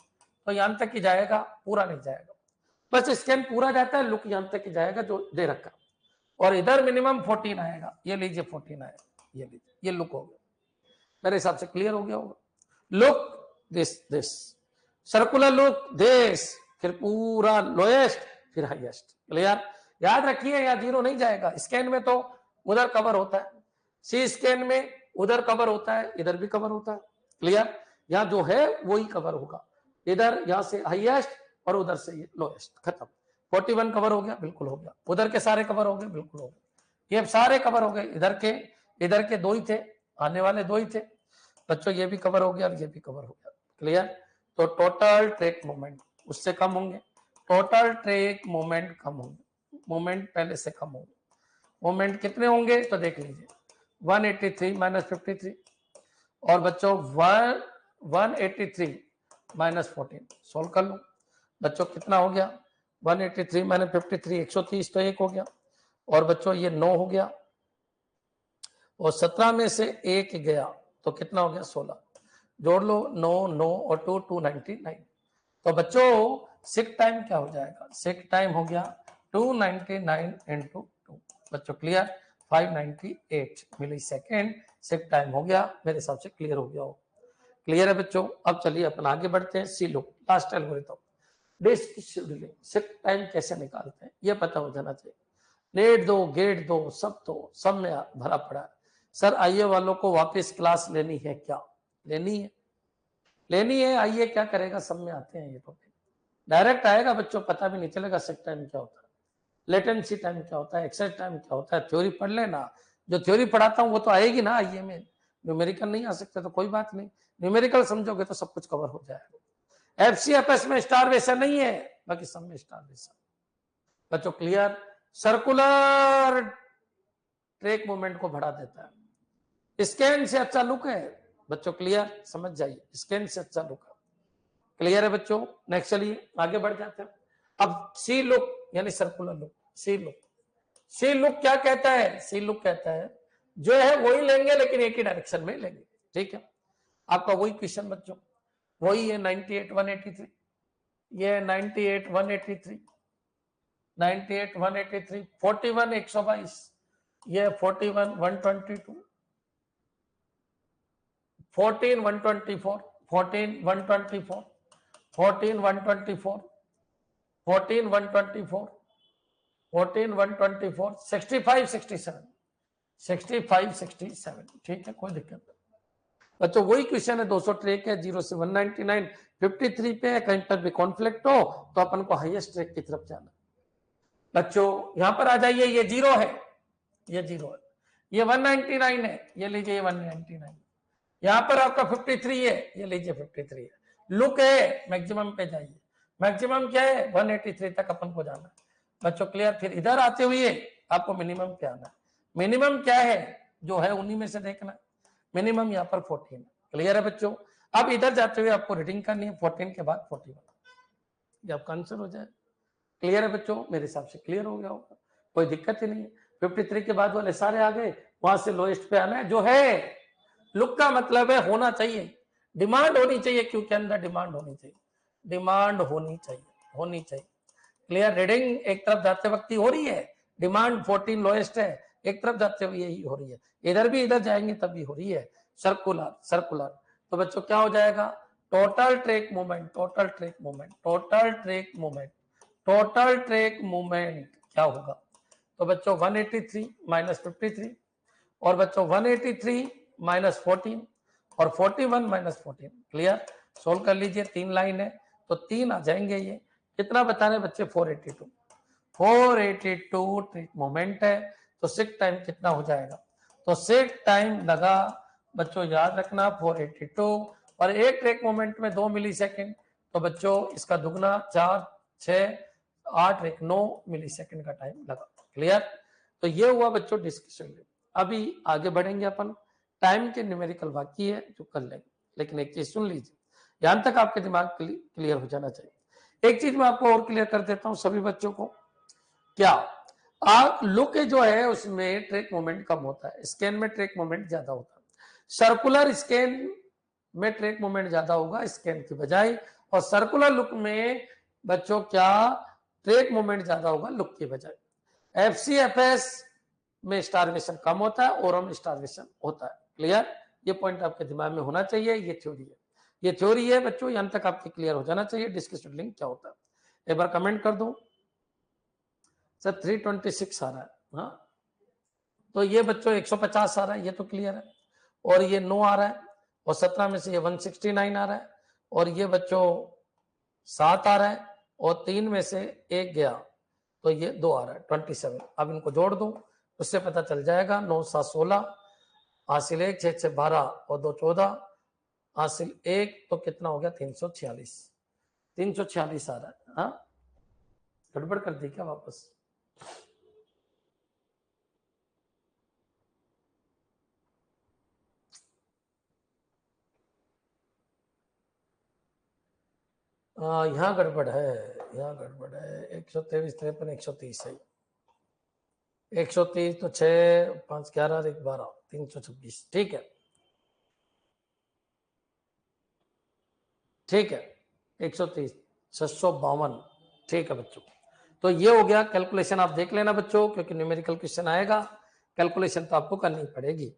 तो यहां तक ही जाएगा, पूरा नहीं जाएगा, बस स्कैन पूरा जाता है, लुक यहां तक ही जाएगा जो दे रखा, और इधर मिनिमम 14 आएगा, ये लीजिए 14 आएगा, ये लीजिए, ये लुक हो गया, मेरे हिसाब से क्लियर हो गया होगा। Look this circular look this, फिर पूरा लोएस्ट फिर हाईएस्ट, क्लियर। याद रखिए यहाँ 0 नहीं जाएगा, स्कैन में तो उधर कवर होता है, सी स्कैन में उधर कवर होता है, इधर भी कवर होता है, क्लियर। यहाँ जो है वही कवर होगा, इधर यहाँ से हाईएस्ट और उधर से लोएस्ट, खत्म। 41 कवर हो गया, बिल्कुल हो गया, उधर के सारे कवर हो गए, बिल्कुल हो गए, ये सारे कवर हो गए, इधर के 2 ही थे, आने वाले 2 ही थे बच्चों, ये भी कवर हो गया और ये भी कवर हो गया, क्लियर। तो टोटल ट्रैक मोमेंट उससे कम होंगे, टोटल ट्रैक मोमेंट कम होंगे, मोमेंट पहले से कम होंगे। मोमेंट कितने होंगे तो देख लीजिए, 183 माइनस 53, और बच्चों 183 माइनस 14, सोल्व कर लो बच्चों, कितना हो गया 183 माइनस 53 130, तो 1 हो गया, और बच्चों ये 9 हो गया, और 17 में से 1 गया तो कितना हो गया 16, जोड़ लो 9 9 और 2 299। तो बच्चों सिक टाइम क्या हो जाएगा, सिक टाइम हो गया 299 इंटू 2, बच्चों क्लियर, 598 मिली सेकेंड सिक टाइम हो गया, मेरे हिसाब से क्लियर हो गया हो, क्लियर है बच्चों। अब चलिए अपन आगे बढ़ते हैं, C look last algorithm, disk scheduling, seek time कैसे निकालते हैं ये पता हो जाना चाहिए। नेट दो, गेट दो, सब में भरा पड़ा है। सर आइए वालों को वापस क्लास लेनी है क्या, लेनी है, लेनी है, आइए क्या करेगा, सब में आते हैं ये टॉपिक, डायरेक्ट आएगा बच्चों, पता भी नहीं चलेगा सिक टाइम क्या होता है, लेटेंसी टाइम क्या होता है, एक्सेस टाइम क्या होता है, थ्योरी पढ़ लेना, जो थ्योरी पढ़ाता हूँ वो तो आएगी ना आइए में, न्यूमेरिकल नहीं आ सकते तो कोई बात नहीं, न्यूमेरिकल समझोगे तो सब कुछ कवर हो जाएगा। एफसीएफएस में स्टार वैसा नहीं है, बाकी सब में स्टार वैसा बच्चों, क्लियर। सर्कुलर ट्रैक मूवमेंट को बढ़ा देता है, स्कैन से अच्छा लुक है बच्चों, क्लियर, समझ जाइए, स्कैन से अच्छा लुक है, क्लियर है बच्चों। नेक्स्ट चलिए आगे बढ़ जाते हैं। अब सी लुक यानी circular look, see look, see look क्या कहता है, सी लुक कहता है जो है वही लेंगे लेकिन एक ही डायरेक्शन में लेंगे, ठीक है। आपका वही क्वेश्चन बच्चों, वही है 98 183, ये 98 183, 98 183, 41 122, ये 41 122, 14 124, 14 124, 14 124, 14 124, 14 124, 65 67, 65 67, ठीक है, कोई दिक्कत नहीं बच्चों। वही क्वेश्चन है, 200 ट्रैक है, 0 से 199, 53 पे है, कहीं पर भी कॉन्फ्लिक्ट हो तो अपन को हाईएस्ट ट्रैक की तरफ जाना बच्चों। यहां पर आ जाइए, ये 0 है, ये 0 है, ये 199 है, ये लीजिए ये 199, यहां पर आपका 53 है, ये लीजिए 53 है, लुक है, मैक्सिमम पे जाइए, मैक्सिमम क्या है 183 तक अपन को जाना है बच्चों, क्लियर। फिर इधर आते हुए आपको मिनिमम क्या आना है, मिनिमम क्या है जो है उन्हीं में से देखना है, मिनिमम यहाँ पर 14 है, क्लियर है बच्चों। अब इधर जाते हुए आपको रीडिंग करनी है 14 के बाद 41, ये आपका आंसर हो जाए, क्लियर है बच्चों, मेरे हिसाब से क्लियर हो गया होगा, कोई दिक्कत ही नहीं है। 53 के बाद वाले सारे आ गए, वहां से लोएस्ट पे आना है, जो है लुक का मतलब है होना चाहिए, डिमांड होनी चाहिए, क्योंकि अंदर डिमांड होनी चाहिए, डिमांड होनी चाहिए, होनी चाहिए, क्लियर। रीडिंग एक तरफ जाते वक्त ही हो रही है, डिमांड 14 लोएस्ट है, एक तरफ जाते हुए यही हो रही है, इधर भी इधर जाएंगे तब भी हो रही है, सर्कुलर सर्कुलर। तो बच्चों क्या हो जाएगा, total track movement, total track movement, total track movement, total track movement क्या होगा, तो बच्चों 183 माइनस 53, और बच्चों 183 माइनस 14 और 41 माइनस 14, क्लियर। सोल्व कर लीजिए, 3 लाइन है तो 3 आ जाएंगे। ये कितना बता रहे बच्चे? 482। 482 ट्रिक मोमेंट है, तो सिक टाइम कितना हो जाएगा? तो सिक टाइम लगा बच्चों, याद रखना 482, और एक ट्रेक मोमेंट में 2 मिली सेकेंड, तो बच्चों इसका दुगना 4 6 8 1 9 मिली सेकेंड का टाइम लगा, क्लियर। तो ये हुआ बच्चों डिस्कशन। अभी आगे बढ़ेंगे अपन, टाइम के न्यूमेरिकल बाकी है जो कर लेंगे, लेकिन एक चीज सुन लीजिए, यहां तक आपके दिमाग क्लियर हो जाना चाहिए। एक चीज मैं आपको और क्लियर कर देता हूं सभी बच्चों को, क्या आप लुक जो है उसमें ट्रेक मोमेंट कम होता है, स्कैन में ट्रेक मोमेंट ज्यादा होता है। सर्कुलर स्कैन में ट्रेक मोमेंट ज्यादा होगा स्कैन की बजाय, और सर्कुलर लुक में बच्चों क्या ट्रेक मोमेंट ज्यादा होगा लुक की बजाय। एफसीएफएस में स्टारवेशन कम होता है, ओरम स्टारवेशन होता है, क्लियर। ये पॉइंट आपके दिमाग में होना चाहिए, ये थ्योरी है, ये थ्योरी है बच्चों, यहां तक आपके क्लियर हो जाना चाहिए डिस्क शेड्यूलिंग क्या होता है। एक बार कमेंट कर दो सर 326 आ रहा है, हाँ तो ये बच्चों 150 आ रहा है, ये तो क्लियर है, और ये 9 आ रहा है, और 17 में से ये 169 आ रहा है, और ये बच्चों 7 आ रहा है, और 3 में से 1 गया तो ये 2 आ रहा है 27। अब इनको जोड़ दो, उससे पता चल जाएगा 9 7 16, हासिल 1 6 6 12 और 2 14, हासिल 1 तो कितना हो गया 346। 346 आ रहा है, हाँ गड़बड़ कर दी क्या वापस? यहाँ गड़बड़ है, यहाँ गड़बड़ है। 123 53 130 है, 130 तो 6 5 11 1 12 326, ठीक है ठीक है, 130 652, ठीक है बच्चों। तो ये हो गया कैलकुलेशन, आप देख लेना बच्चों, क्योंकि न्यूमेरिकल क्वेश्चन आएगा, कैलकुलेशन तो आपको करनी पड़ेगी।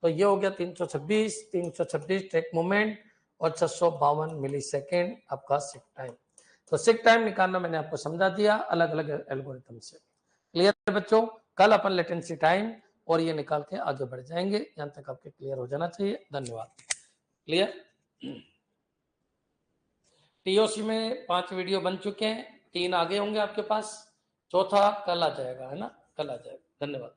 तो ये हो गया 326 ट्रेक मूवमेंट और 652 मिली सेकेंड आपका सिक टाइम। तो सिक टाइम निकालना मैंने आपको समझा दिया अलग अलग एल्गोरिथम से, क्लियर बच्चों। कल अपन लेटेंसी टाइम और ये निकाल के आगे बढ़ जाएंगे, यहां तक आपके क्लियर हो जाना चाहिए। धन्यवाद, क्लियर। टीओसी में 5 वीडियो बन चुके हैं, 3 आगे होंगे आपके पास, चौथा कल आ जाएगा, है ना, कल आ जाएगा। धन्यवाद।